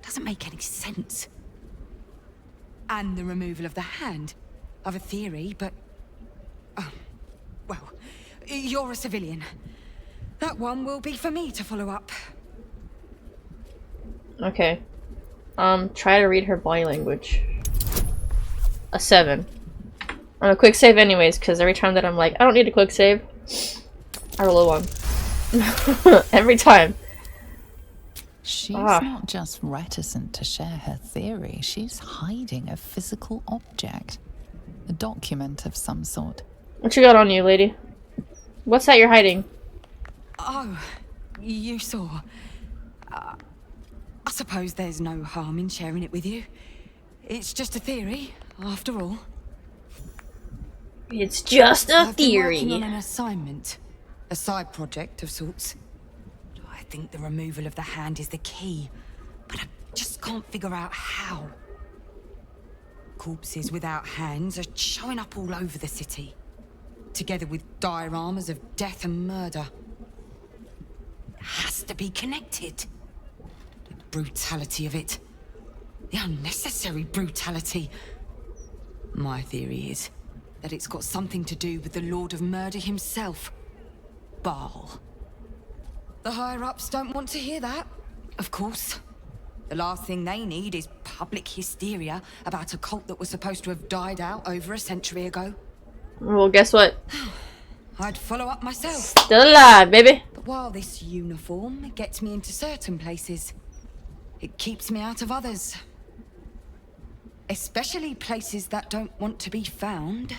Doesn't make any sense. And the removal of the hand. I've a theory, but... well, you're a civilian. That one will be for me to follow up. Okay. Try to read her body language. A 7. I'm a quick save anyways, because every time that I'm like, I don't need a quick save, I roll a 1. Every time. She's not just reticent to share her theory, she's hiding a physical object. A document of some sort. What you got on you, lady? What's that you're hiding? Oh, you saw. I suppose there's no harm in sharing it with you. It's just a theory, after all. It's just a theory. I've been working on an assignment. A side project of sorts. I think the removal of the hand is the key, but I just can't figure out how. Corpses without hands are showing up all over the city, together with dioramas of death and murder. It has to be connected. The brutality of it. The unnecessary brutality. My theory is that it's got something to do with the Lord of Murder himself, Baal. The higher-ups don't want to hear that, of course. The last thing they need is public hysteria about a cult that was supposed to have died out over a century ago. Well, guess what? I'd follow up myself. Still alive, baby. But while this uniform gets me into certain places, it keeps me out of others. Especially places that don't want to be found.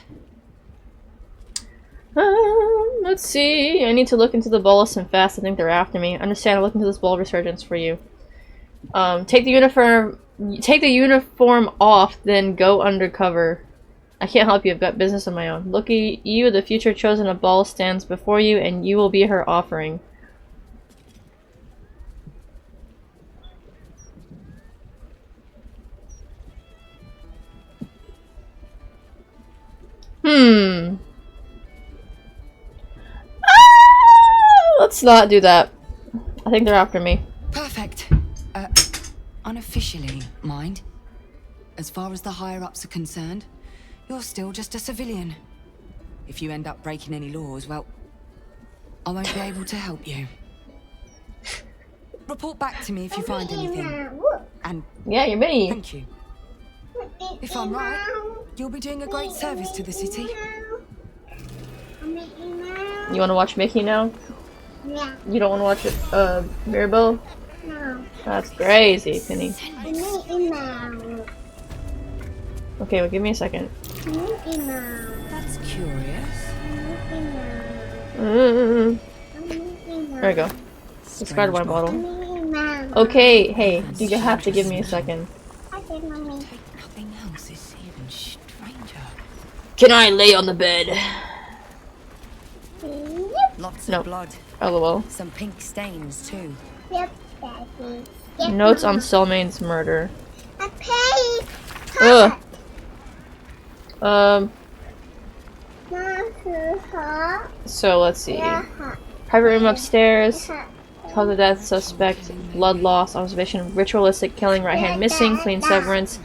Let's see. I need to look into the bolus and fast. I think they're after me. Understand. I'll look into this ball resurgence for you. Take the uniform off, then go undercover. I can't help you. I've got business of my own. Look at you. The future chosen of Ball stands before you, and you will be her offering. Let's not do that. I think they're after me. Perfect. Unofficially, mind. As far as the higher-ups are concerned, you're still just a civilian. If you end up breaking any laws, well, I won't be able to help you. Report back to me if you find anything. And yeah, you're me. Thank you. If I'm right, you'll be doing a great service to the city. You want to watch Mickey now? Yeah. You don't want to watch it, Mirabelle? No. That's crazy, Penny. Okay, well, give me a second. That's curious. There we go. Discard wine bottle. Okay, hey, you have to give me a second. Nothing else is even stranger. Can I lay on the bed? Lots of blood. LOL. Some pink stains too. Yep, Daddy. Notes on Selmane's murder. Ugh. So let's see. Private room upstairs. Cause of death, suspect, blood loss, observation, ritualistic killing, right hand missing, clean severance.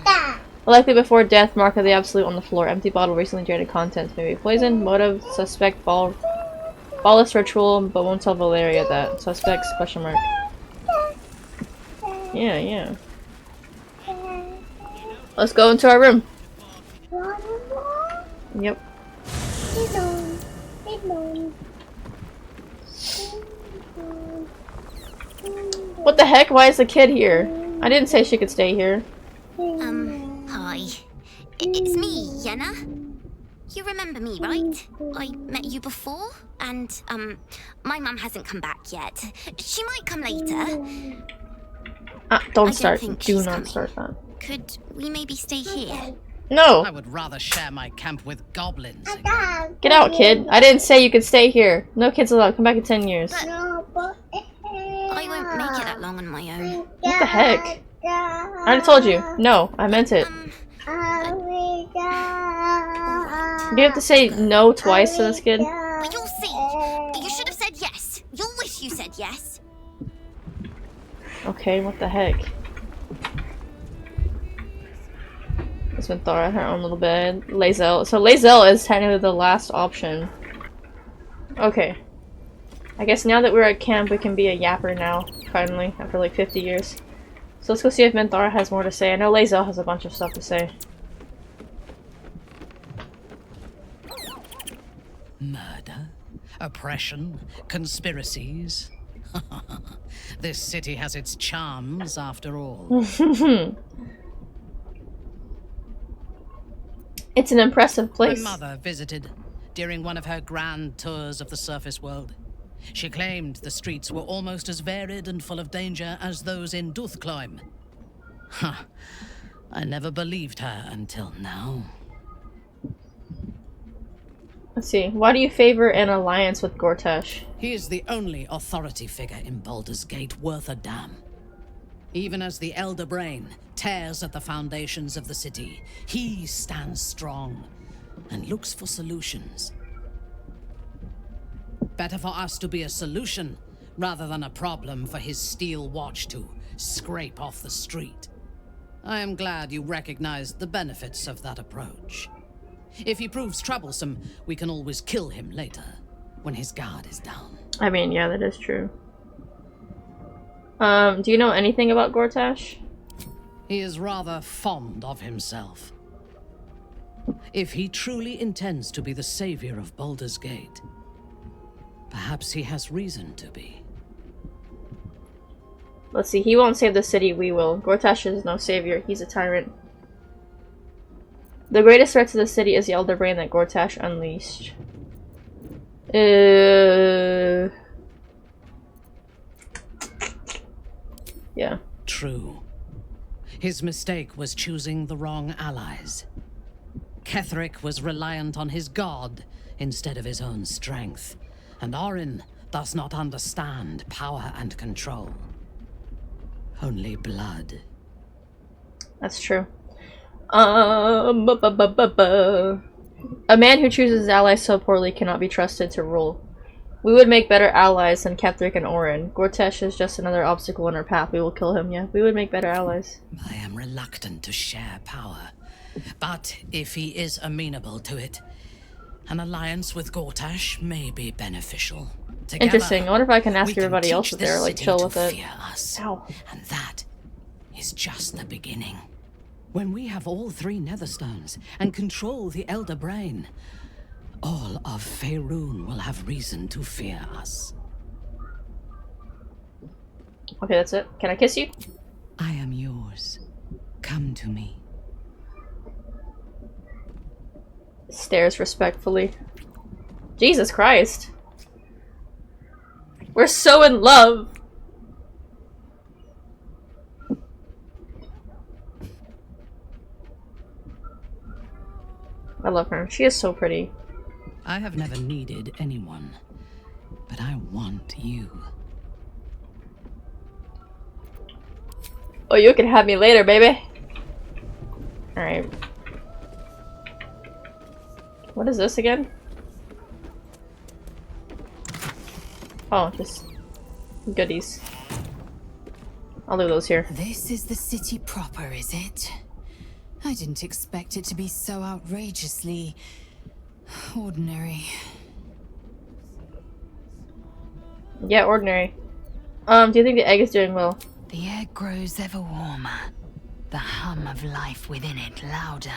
Likely before death, mark of the absolute on the floor. Empty bottle, recently drained contents, maybe poison. Motive, suspect, ballless ritual, but won't tell Valeria that. Suspects, question mark. Yeah. Let's go into our room. Yep. What the heck? Why is the kid here? I didn't say she could stay here. Hi. It's me, Yenna. You remember me, right? I met you before, and, my mum hasn't come back yet. She might come later. Don't start. Do not start that. Could we maybe stay here? No! I would rather share my camp with goblins. Get out, kid. I didn't say you could stay here. No kids allowed. Come back in 10 years. I won't make it that long on my own. What the heck? I already told you. No, I meant it. Do you have to say no twice to this kid? But you'll see. You should have said yes. You'll wish you said yes. Okay, what the heck? Miss Minthara, her own little bed. lae'zel. So lae'zel is technically the last option. Okay. I guess now that we're at camp, we can be a yapper now. Finally, after like 50 years. So let's go see if Minthara has more to say. I know lae'zel has a bunch of stuff to say. Murder, oppression, conspiracies. This city has its charms, after all. It's an impressive place. My mother visited during one of her grand tours of the surface world. She claimed the streets were almost as varied and full of danger as those in Duthclaim. Huh. I never believed her until now. Let's see. Why do you favor an alliance with Gortash? He is the only authority figure in Baldur's Gate worth a damn. Even as the Elder Brain tears at the foundations of the city, he stands strong and looks for solutions. Better for us to be a solution rather than a problem for his steel watch to scrape off the street. I am glad you recognized the benefits of that approach. If he proves troublesome, we can always kill him later, when his guard is down. I mean, yeah, that is true. Do you know anything about Gortash? He is rather fond of himself. If he truly intends to be the savior of Baldur's Gate, perhaps he has reason to be. Let's see, he won't save the city, we will. Gortash is no savior, he's a tyrant. The greatest threat to the city is the Elder Brain that Gortash unleashed. Yeah. True. His mistake was choosing the wrong allies. Ketheric was reliant on his god instead of his own strength, and Orin does not understand power and control. Only blood. That's true. A man who chooses his allies so poorly cannot be trusted to rule. We would make better allies than Ketheric and Orin. Gortash is just another obstacle in our path. We will kill him, yeah. We would make better allies. I am reluctant to share power, but if he is amenable to it, an alliance with Gortash may be beneficial. Together, interesting. I wonder if I can ask we everybody else teach if this they're like city chill to with it. fear us. Ow. And that is just the beginning. When we have all 3 Netherstones and control the Elder Brain, all of Faerun will have reason to fear us. Okay, that's it. Can I kiss you? I am yours. Come to me. Stares respectfully. Jesus Christ. We're so in love. I love her. She is so pretty. I have never needed anyone, but I want you. Oh, you can have me later, baby. Alright. What is this again? Oh, just goodies. I'll leave those here. This is the city proper, is it? I didn't expect it to be so outrageously ordinary. Yeah, ordinary. Do you think the egg is doing well? The egg grows ever warmer, the hum of life within it louder.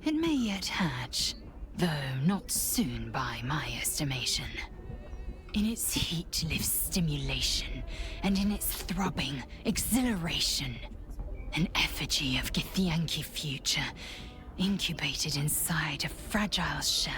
It may yet hatch, though not soon by my estimation. In its heat lives stimulation, and in its throbbing, exhilaration. An effigy of Githyanki future, incubated inside a fragile shell.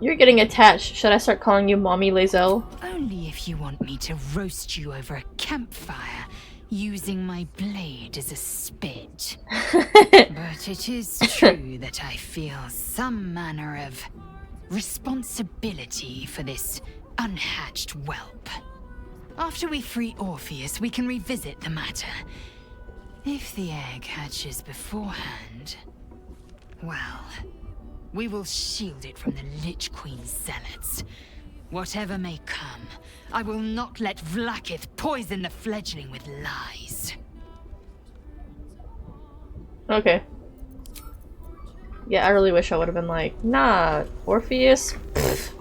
You're getting attached. Should I start calling you Mommy lae'zel? Only if you want me to roast you over a campfire, using my blade as a spit. But it is true that I feel some manner of responsibility for this unhatched whelp. After we free Orpheus, we can revisit the matter. If the egg hatches beforehand, well, we will shield it from the Lich Queen's zealots. Whatever may come, I will not let Vlaakith poison the fledgling with lies. Okay. Yeah, I really wish I would have been like, nah, Orpheus? Pfft.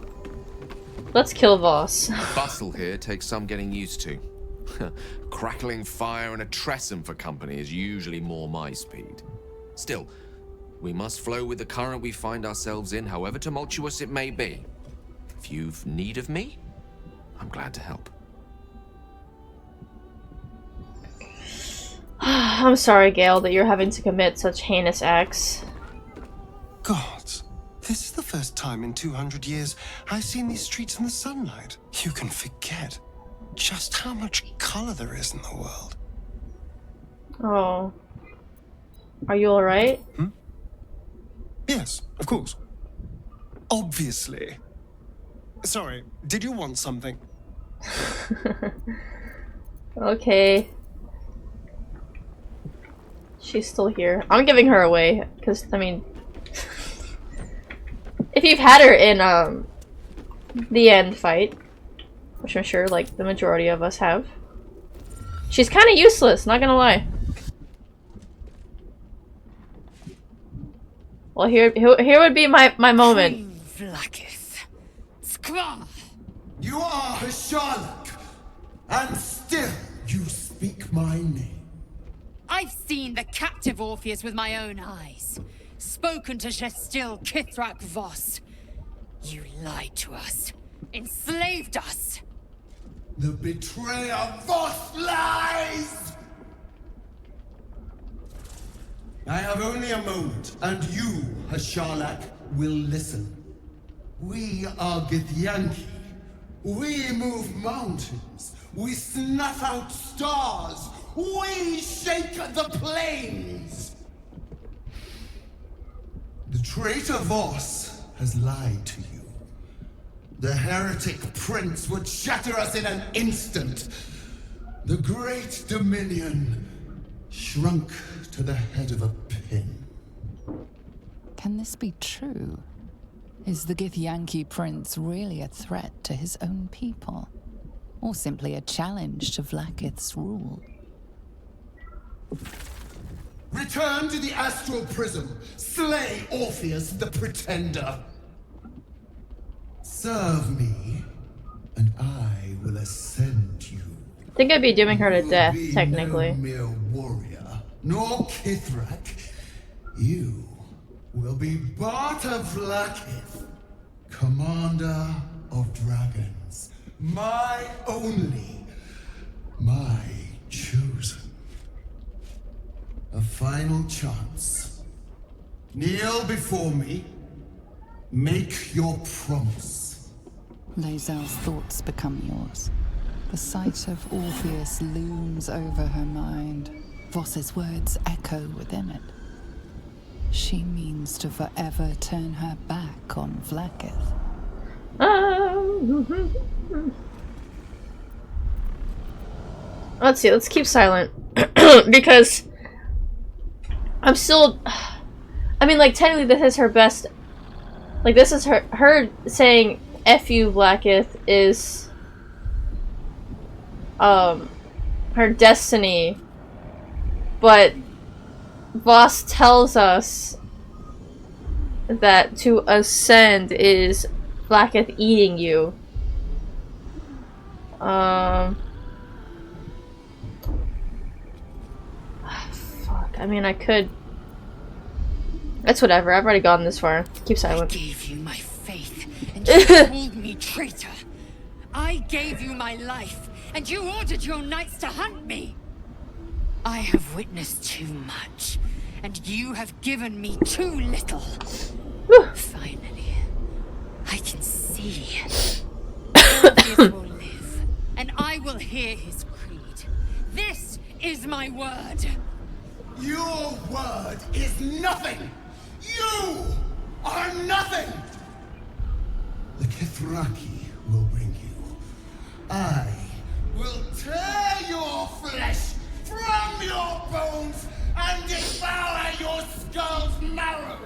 Let's kill Voss. The bustle here takes some getting used to. Crackling fire and a tresson for company is usually more my speed. Still, we must flow with the current we find ourselves in, however tumultuous it may be. If you've need of me, I'm glad to help. I'm sorry, Gale, that you're having to commit such heinous acts. Gods, this is the first time in 200 years I've seen these streets in the sunlight. You can forget just how much color there is in the world. Oh. Are you alright? Yes, of course. Obviously. Sorry, did you want something? Okay. She's still here. I'm giving her away, because, I mean... if you've had her in, the end fight, which I'm sure, like, the majority of us have, she's kind of useless, not gonna lie. Well, here would be my moment. Vlaakith. You are a Sherlock, and still you speak my name. I've seen the captive Orpheus with my own eyes. Spoken to Shestil Kithrak Voss. You lied to us. Enslaved us. The betrayer Voss lies! I have only a moment, and you, Hashalak, will listen. We are Githyanki. We move mountains. We snuff out stars. We shake the plains. The traitor Voss has lied to you. The heretic prince would shatter us in an instant. The great dominion shrunk to the head of a pin. Can this be true? Is the Githyanki prince really a threat to his own people? Or simply a challenge to Vlaakith's rule? Return to the astral prism. Slay Orpheus the Pretender. Serve me, and I will ascend you. I think I'd be dooming her to death, Be technically. no mere warrior, nor Kithrak. You will be Barta Vlaakith, commander of dragons. My only, my chosen. A final chance. Kneel before me. Make your promise. Lae'zel's thoughts become yours. The sight of Orpheus looms over her mind. Voss's words echo within it. She means to forever turn her back on Vlaakith. Let's see, let's keep silent. Because I'm still... I mean, like, technically this is her best... Like, this is her saying F you, Vlaakith, is... her destiny. But Voss tells us that to ascend is Vlaakith eating you. Fuck. I mean, I could... That's whatever. I've already gone this far. Keep silent. I gave you my faith, and you called me traitor. I gave you my life, and you ordered your knights to hunt me. I have witnessed too much, and you have given me too little. Finally, I can see. Orpheus will live, and I will hear his creed. This is my word. Your word is nothing! You are nothing! The Kithraki will bring you. I will tear your flesh from your bones and devour your skull's marrow,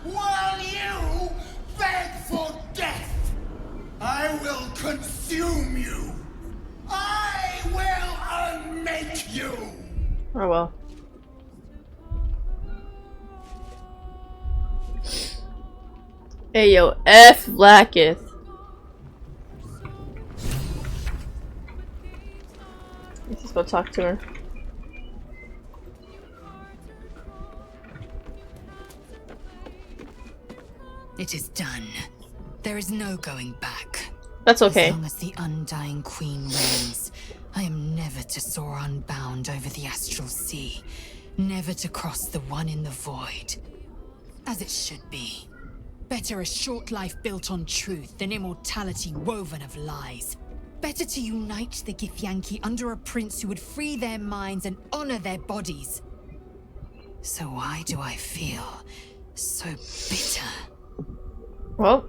while you beg for death. I will consume you. I will unmake you. Oh well. Hey yo, F Vlaakith. Let's just go talk to her. It is done. There is no going back. That's okay. As long as the Undying Queen reigns, I am never to soar unbound over the astral sea, never to cross the one in the void. As it should be. Better a short life built on truth than immortality woven of lies. Better to unite the Githyanki under a prince who would free their minds and honor their bodies. So why do I feel so bitter? Well,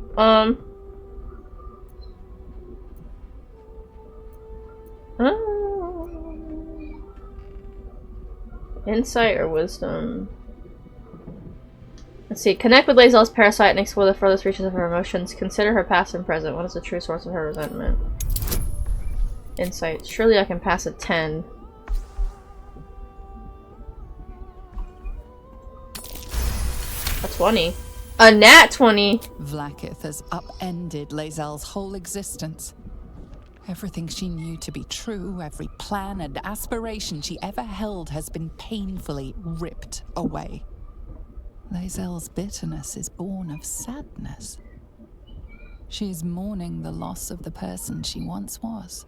insight or wisdom? Let's see. Connect with lae'zel's parasite and explore the furthest reaches of her emotions. Consider her past and present. What is the true source of her resentment? Insight. Surely I can pass a 10. A 20. A nat 20! Vlaakith has upended lae'zel's whole existence. Everything she knew to be true, every plan and aspiration she ever held has been painfully ripped away. lae'zel's bitterness is born of sadness. She is mourning the loss of the person she once was,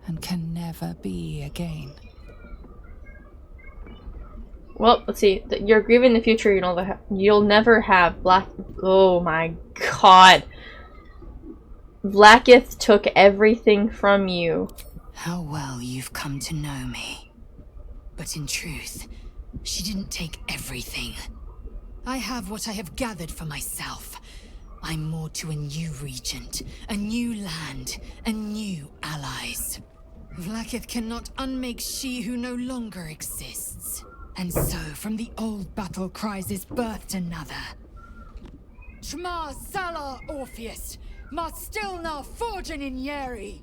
and can never be again. Well, let's see. You're grieving the future you'll never have. Oh my god. Vlaakith took everything from you. How well you've come to know me. But in truth, she didn't take everything. I have what I have gathered for myself. I'm more to a new regent, a new land, and new allies. Vlaakith cannot unmake she who no longer exists. And so, from the old battle cries is birthed another. Shma Salar Orpheus, Ma Stilna Forgin in Yeri.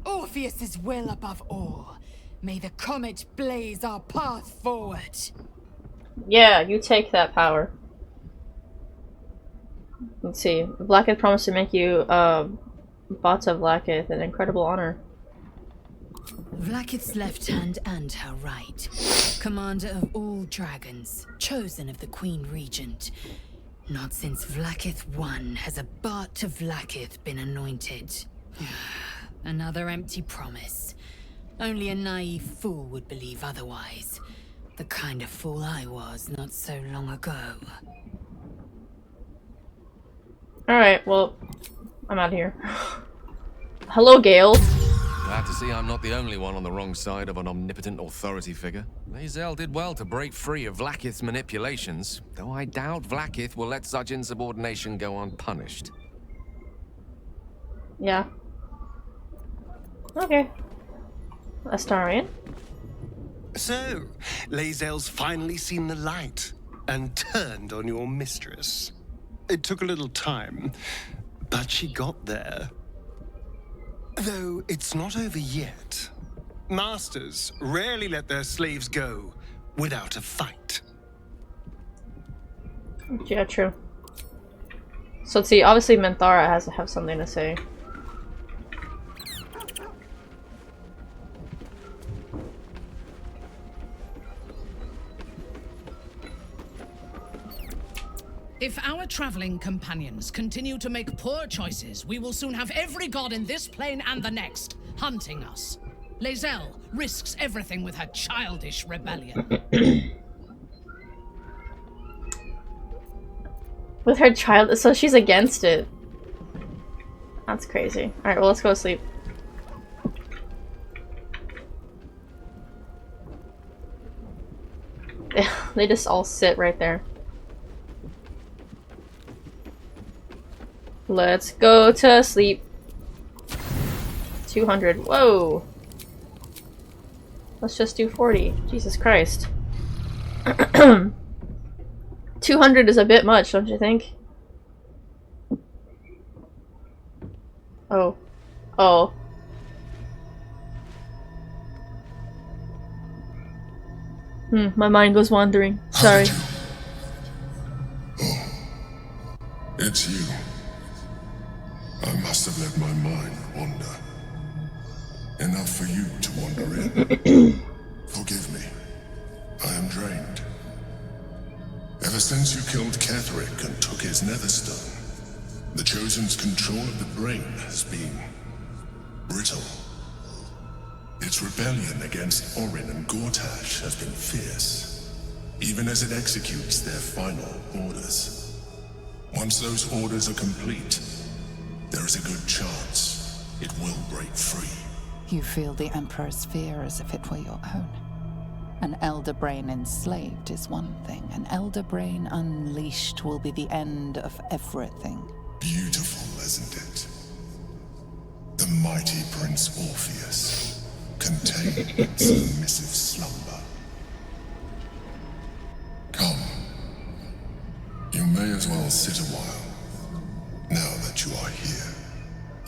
Orpheus's will above all. May the comet blaze our path forward. Yeah, you take that power. Let's see. Vlaakith promised to make you, Bata Vlaakith an incredible honor. Vlaakith's left hand and her right. Commander of all dragons, chosen of the Queen Regent. Not since Vlaakith I has a Bata Vlaakith been anointed. Another empty promise. Only a naive fool would believe otherwise. The kind of fool I was not so long ago. Alright, well, I'm out of here. Hello, Gale. Glad to see I'm not the only one on the wrong side of an omnipotent authority figure. lae'zel did well to break free of Vlaakith's manipulations, though I doubt Vlaakith will let such insubordination go unpunished. Yeah. Okay. Astarion. So, lae'zel's finally seen the light and turned on your mistress. It took a little time, but she got there. Though it's not over yet. Masters rarely let their slaves go without a fight. Yeah, true. So let's see, obviously Minthara has to have something to say. If our traveling companions continue to make poor choices, we will soon have every god in this plane and the next hunting us. lae'zel risks everything with her childish rebellion. With her child, so she's against it. That's crazy. Alright, well, let's go to sleep. They just all sit right there. Let's go to sleep. 200. Whoa. Let's just do 40. Jesus Christ. 200 is a bit much, don't you think? Oh. Oh. My mind was wandering. Sorry. It's you. I must have let my mind wander. Enough for you to wander in. Forgive me. I am drained. Ever since you killed Ketheric and took his netherstone, the Chosen's control of the brain has been brittle. Its rebellion against Orin and Gortash has been fierce, even as it executes their final orders. Once those orders are complete, there is a good chance it will break free. You feel the Emperor's fear as if it were your own. An elder brain enslaved is one thing. An elder brain unleashed will be the end of everything. Beautiful, isn't it? The mighty Prince Orpheus, contained in submissive slumber. Come. You may as well sit a while, now that you are here.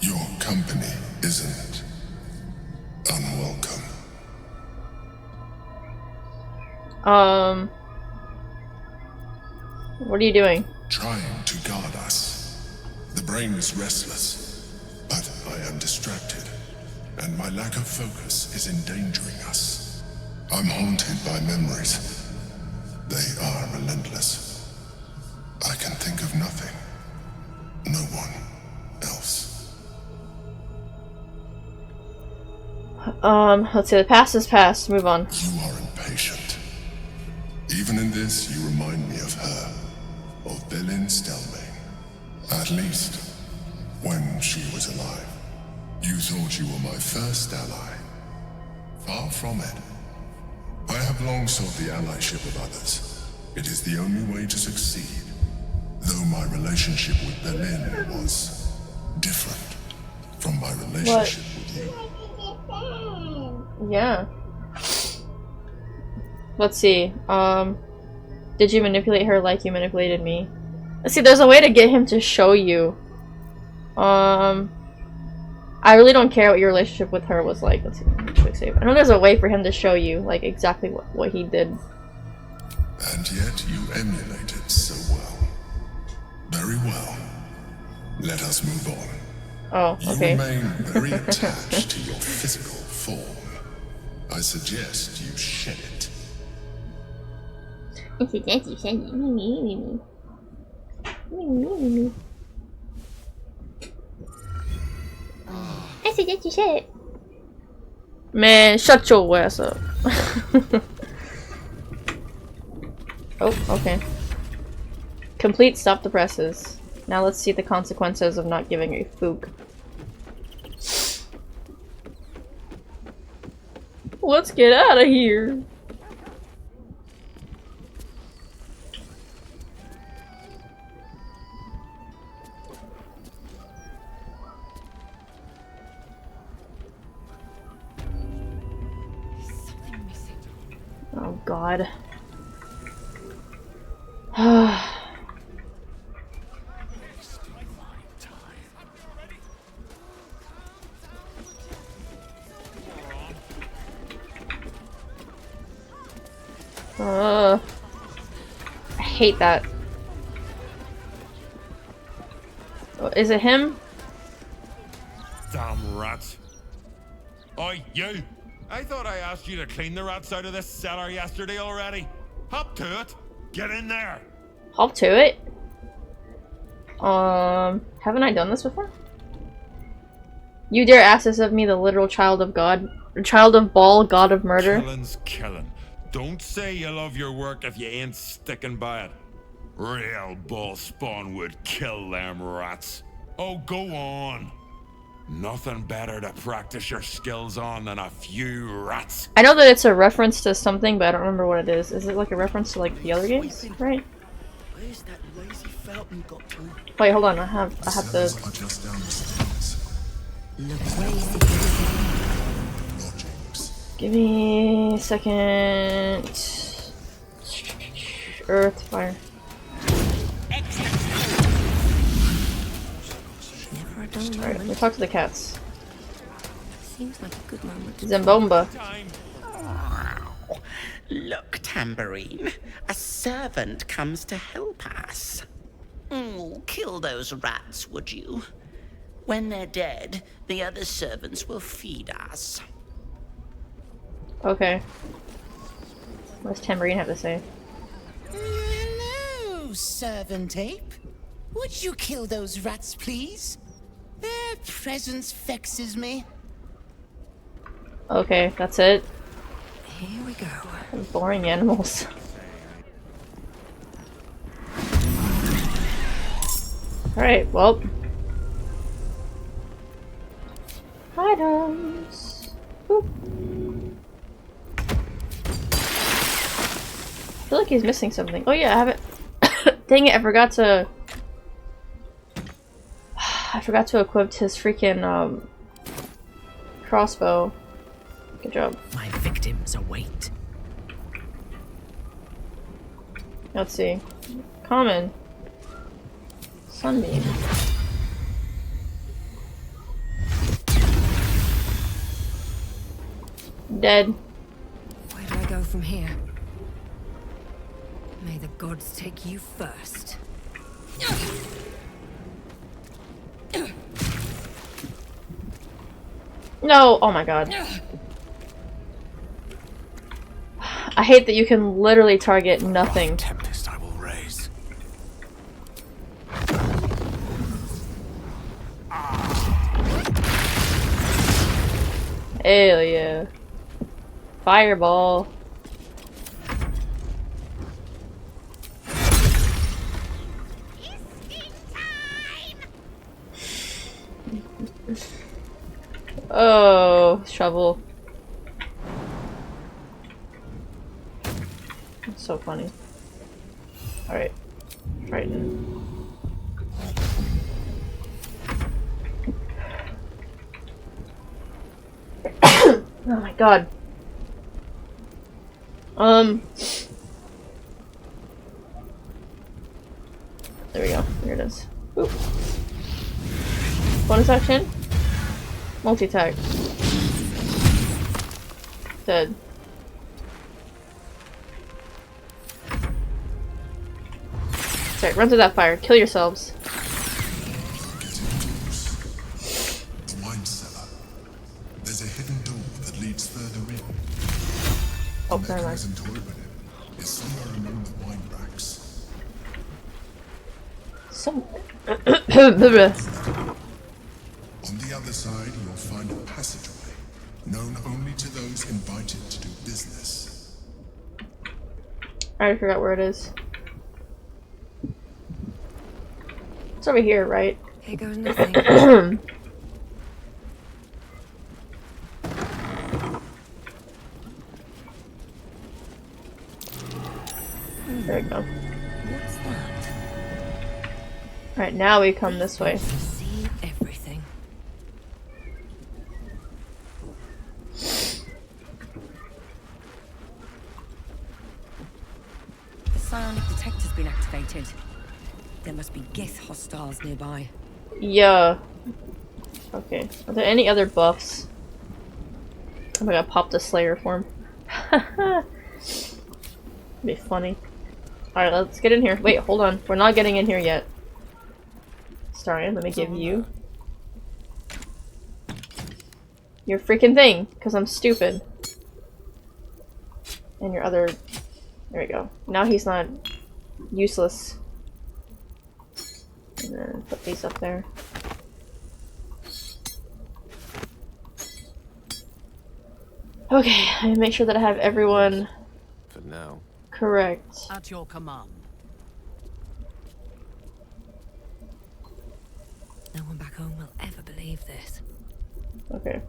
Your company isn't unwelcome. What are you doing? Trying to guard us. The brain is restless, but I am distracted, and my lack of focus is endangering us. I'm haunted by memories. They are relentless. I can think of nothing. No one else. Let's see, the past is past. Move on. You are impatient. Even in this, you remind me of her, of Belin Stelmane. At least, when she was alive. You thought you were my first ally. Far from it. I have long sought the allyship of others. It is the only way to succeed. Though my relationship with Belin was different from my relationship with you. Yeah. Let's see. Did you manipulate her like you manipulated me? Let's see, there's a way to get him to show you. I really don't care what your relationship with her was like. Let's see. Quick save. I know there's a way for him to show you, like, exactly what he did. And yet you emulated so well. Very well. Let us move on. Oh, okay. You remain very attached to your physical form. I suggest you shed it. I suggest you shed it. I suggest you shed it. Man, shut your ass up. Oh, okay. Complete stop the presses. Now let's see the consequences of not giving a fook. Let's get out of here. Oh God. I hate that. Oh, is it him? Damn rats. Oi, you! I thought I asked you to clean the rats out of this cellar yesterday already. Hop to it. Get in there. Hop to it? Haven't I done this before? You dare ask this of me, the literal child of God? Child of Baal, god of murder? Killing's killing. Don't say you love your work if you ain't sticking by it. Real bull spawn would kill them rats. Oh, go on. Nothing better to practice your skills on than a few rats. I know that it's a reference to something, but I don't remember what it is. Is it like a reference to like the other games? Right? Where's that lazy fountain got to? Wait, hold on. I have the. Give me a second. Earth, fire. Alright, let me talk to the cats. Seems like a good moment. Zambomba. Look, Tambourine. A servant comes to help us. Oh, kill those rats, would you? When they're dead, the other servants will feed us. Okay. What does Tambourine have to say? Hello, servant ape. Would you kill those rats, please? Their presence vexes me. Okay, that's it. Here we go. Boring animals. Alright, well. Items. Boop. I feel like he's missing something. Oh yeah, I have it. Dang it, I forgot to equip his freaking crossbow. Good job. My victims await. Let's see. Common. Sunbeam. Dead. Where do I go from here? May the gods take you first. No! Oh my god. I hate that you can literally target nothing. Tempest I will raise. Hell yeah. Fireball. Oh, shovel. That's so funny. Alright. Triton. Oh my god. There we go. Here it is. Oop. Bonus action. Multi-tag. Dead. Sorry, run through that fire. Kill yourselves. The wine cellar. There's a hidden door that leads further in. Oh, The never mind. mechanism to open it is somewhere among the wine racks. Some. On the other side, you'll find a passageway, known only to those invited to do business. I already forgot where it is. It's over here, right? Here goes nothing. There we go. What's that? Alright, now we come this way. See everything. The psionic detector's been activated. There must be Gith hostiles nearby. Yeah. Okay. Are there any other buffs? Oh my god, pop the Slayer form. Be funny. Alright, let's get in here. Wait, hold on. We're not getting in here yet. Starion, let me give you your freaking thing, because I'm stupid. And your other... There we go. Now he's not useless. And then put these up there. Okay, I make sure that I have everyone For now. correct. At your command. No one back home will ever believe this. Okay.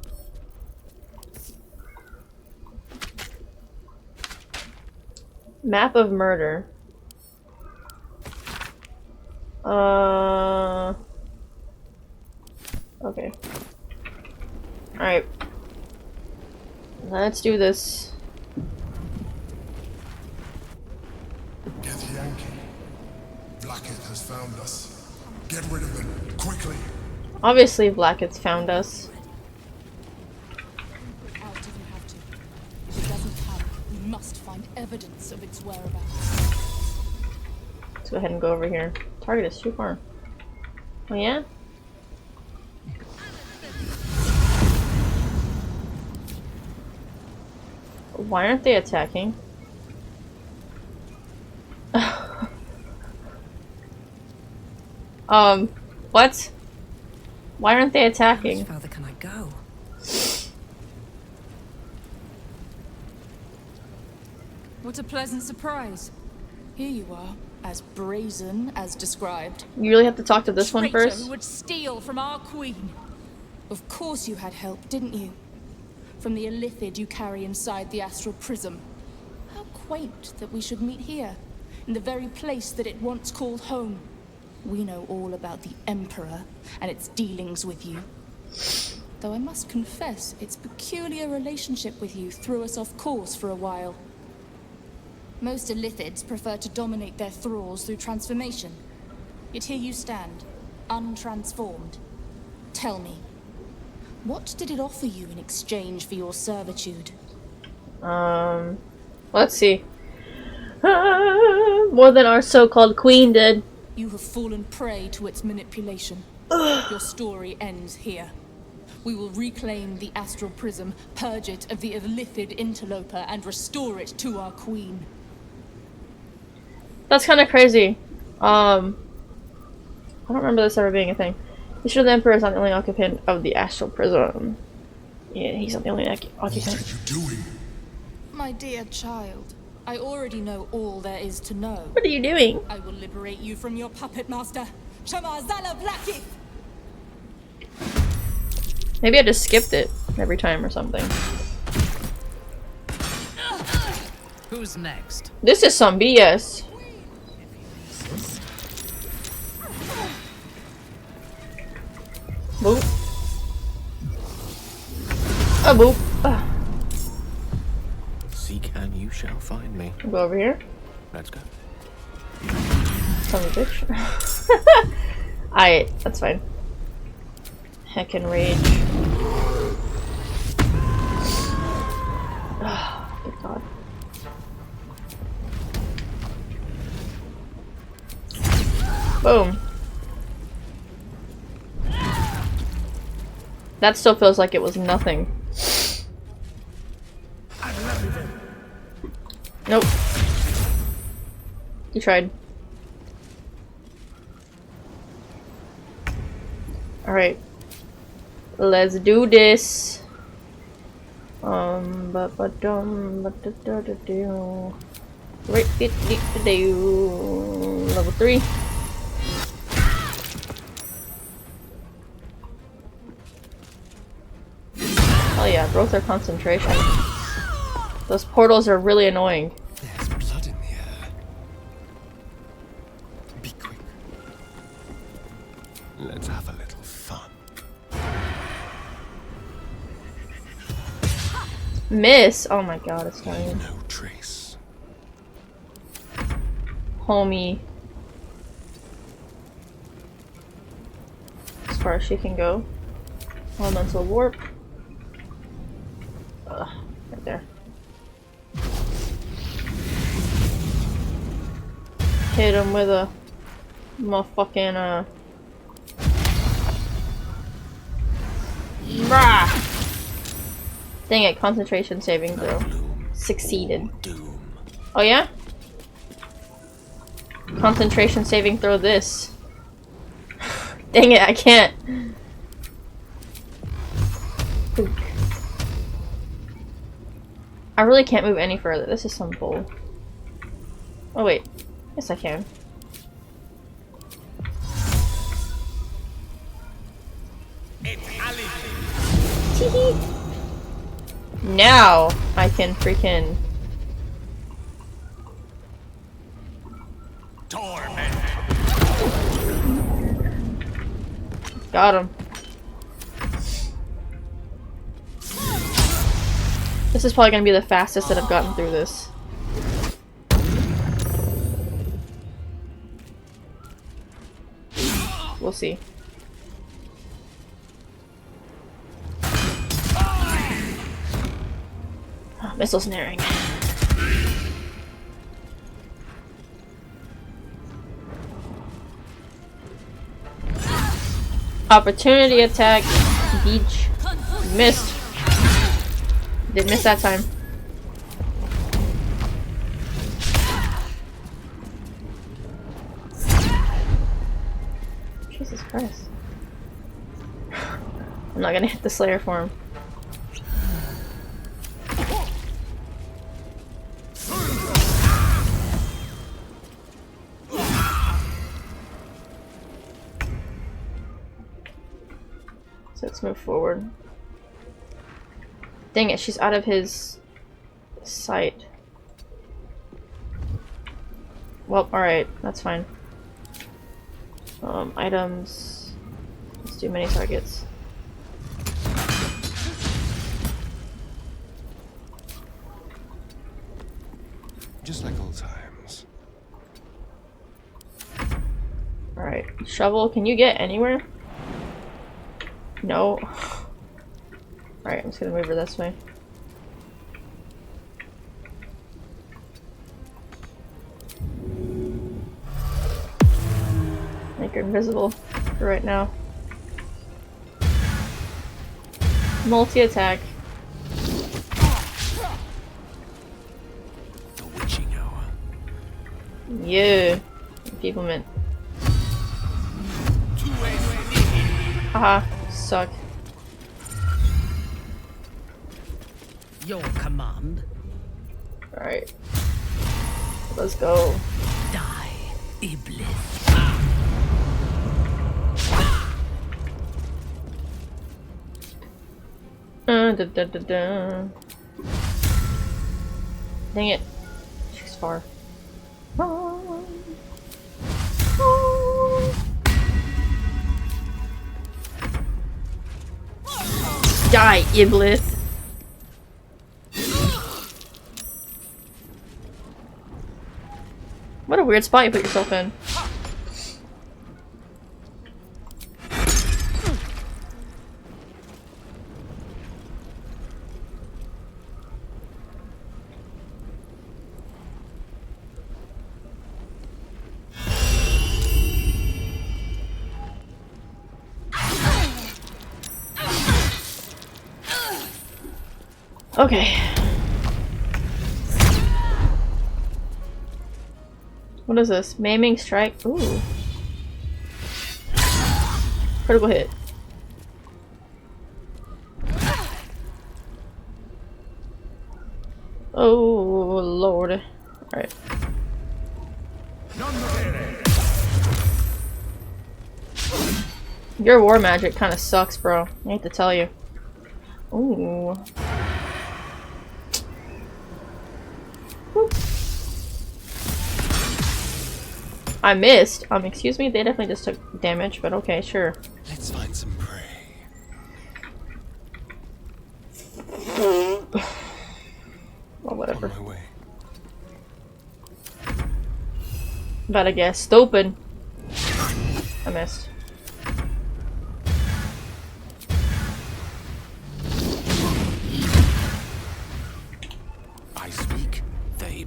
Map of murder. Okay. Alright. Let's do this. Yankee. Blackett has found us. Get rid of them, quickly. Obviously, Blackett's found us. Out if you have to. If it doesn't come, we must find evidence of its whereabouts. Let's go ahead and go over here. Target is too far. Oh yeah? Why aren't they attacking? What? Why aren't they attacking? How much further can I go? What a pleasant surprise. Here you are, as brazen as described. You really have to talk to this one Traitor first? who would steal from our queen. Of course you had help, didn't you? From the illithid you carry inside the astral prism. How quaint that we should meet here, in the very place that it once called home. We know all about the Emperor and its dealings with you. Though I must confess, its peculiar relationship with you threw us off course for a while. Most illithids prefer to dominate their thralls through transformation. Yet here you stand, untransformed. Tell me, what did it offer you in exchange for your servitude? Let's see. More than our so-called queen did. You have fallen prey to its manipulation. Your story ends here. We will reclaim the astral prism, purge it of the illithid interloper, and restore it to our queen. That's kind of crazy. I don't remember this ever being a thing. You sure the Emperor is not the only occupant of the astral prism? Yeah, he's not the only occupant. What are you doing? My dear child, I already know all there is to know. What are you doing? I will liberate you from your puppet master, Shamar Zala Blackith! Maybe I just skipped it every time or something. Who's next? This is some BS. Boop. A boop. Seek and you shall find me. Go over here. Let's go. Son of a bitch. That's fine. Heckin' rage. Oh, good god. Boom. That still feels like it was nothing. Nope. You tried. Alright. Let's do this. Level 3. Oh yeah, broke their concentration. Those portals are really annoying. There's blood in the air. Be quick. Let's have a little fun. Miss! Oh my god, it's dying. No trace. Homie. As far as she can go. Elemental warp. Ugh, right there. Hit him with a motherfucking Rah! Dang it, concentration saving throw. Succeeded. Oh yeah? Concentration saving throw this. Dang it, I can't. I really can't move any further. This is some bull. Oh wait. Yes I can. Teehee. Now I can freaking got him. This is probably gonna be the fastest that I've gotten through this. We'll see. Oh, missile snaring. Opportunity attack. Beach. Missed. Did miss that time. Jesus Christ. I'm not gonna hit the Slayer form. So let's move forward. Dang it, she's out of his sight. Well, alright, that's fine. Items. Let's do many targets. Just like old times. Alright, shovel, can you get anywhere? No. Alright, I'm just gonna move her this way. Make her invisible for right now. Multi-attack. The witching hour. Yeah. Enfeeblement. Haha, suck. Your command. Alright. Let's go. Die, Iblis. dun, dun, dun, dun, dun. Dang it. She's far. Oh. Oh. Die, Iblis. What a weird spot you put yourself in. Okay. What is this? Maiming strike? Ooh. Critical hit. Oh lord. Alright. Your war magic kinda sucks, bro. I hate to tell you. Ooh. I missed. Excuse me, they definitely just took damage, but okay, sure. Let's find some prey. Well, whatever. On my way. But I guess stupid. I missed. I speak.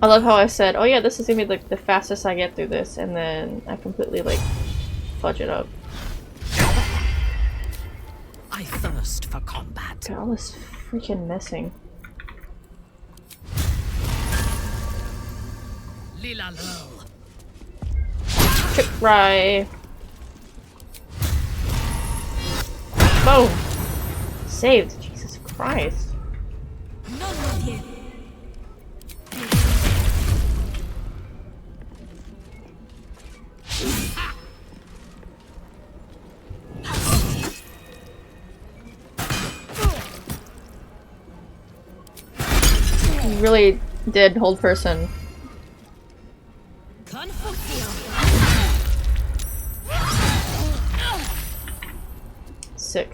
I love how I said, oh yeah, this is gonna be like the fastest I get through this, and then I completely like fudge it up. I thirst for combat. God, all this freaking missing. Trick Rye. Boom! Saved. Jesus Christ. You really did hold person. Sick.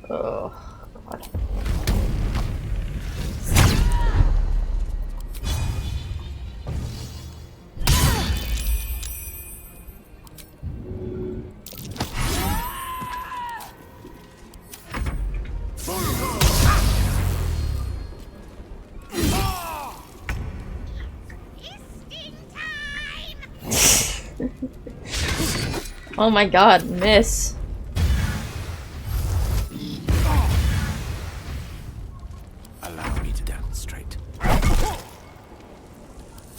Oh, God. Oh my god, miss. Allow me to demonstrate.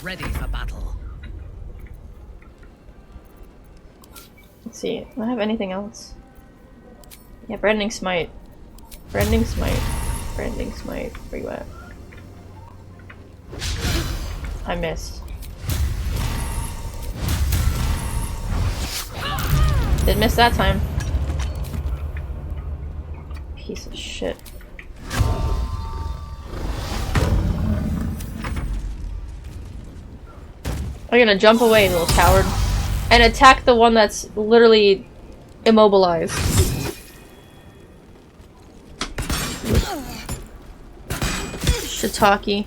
Ready for battle. Let's see, do I have anything else? Yeah, Branding Smite. Branding Smite. Branding Smite. Where you at? I missed. Didn't miss that time. Piece of shit. I'm gonna jump away, little coward. And attack the one that's literally immobilized. Shiitake.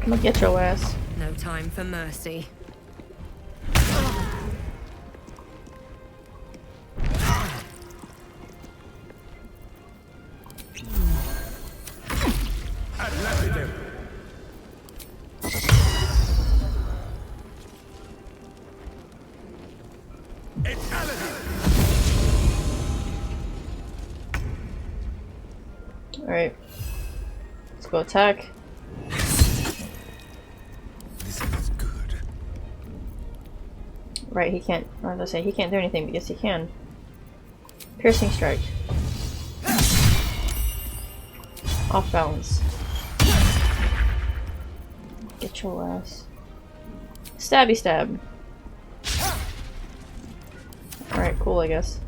I'm gonna get your ass. No time for mercy. Alright. Let's go attack. This is good. Right, he can't. I was gonna say, he can't do anything, but yes, he can. Piercing strike. Off balance. Get your ass. Stabby stab. Alright, cool, I guess.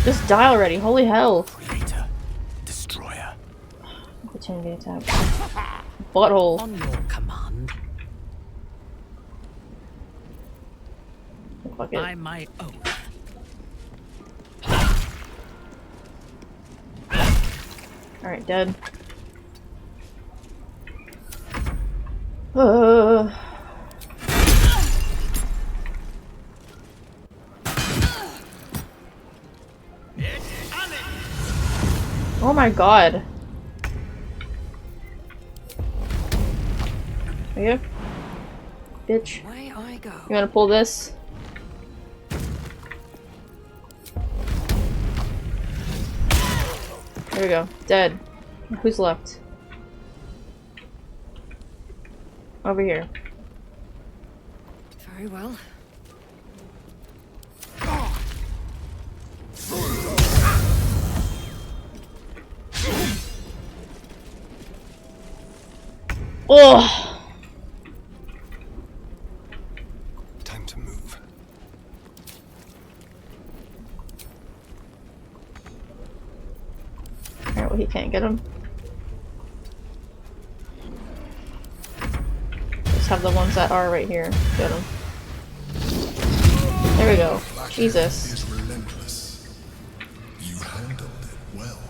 Just die already, holy hell. Creator, destroyer. Opportunity attack. Butthole. On your command. Fuck it. By my oath. Alright, dead. Oh my god. Are you? Bitch. Away I go. You wanna pull this? There we go. Dead. Who's left? Over here. Very well. Oh! Time to move. Alright, well, he can't get him. Just have the ones that are right here. Get them. There we go. Jesus. Is relentless. You handled it well.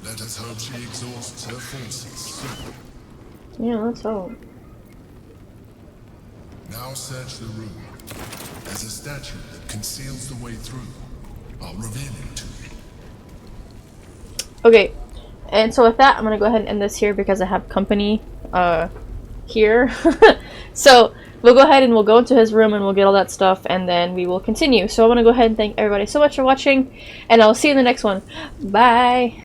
Let us hope she exhausts her forces soon. Yeah, let's hope. Now search the room. There's a statue that conceals the way through. I'll reveal it to you. Okay, and so with that, I'm gonna go ahead and end this here because I have company here. So we'll go ahead and we'll go into his room and we'll get all that stuff, and then we will continue. So I want to go ahead and thank everybody so much for watching, and I'll see you in the next one. Bye!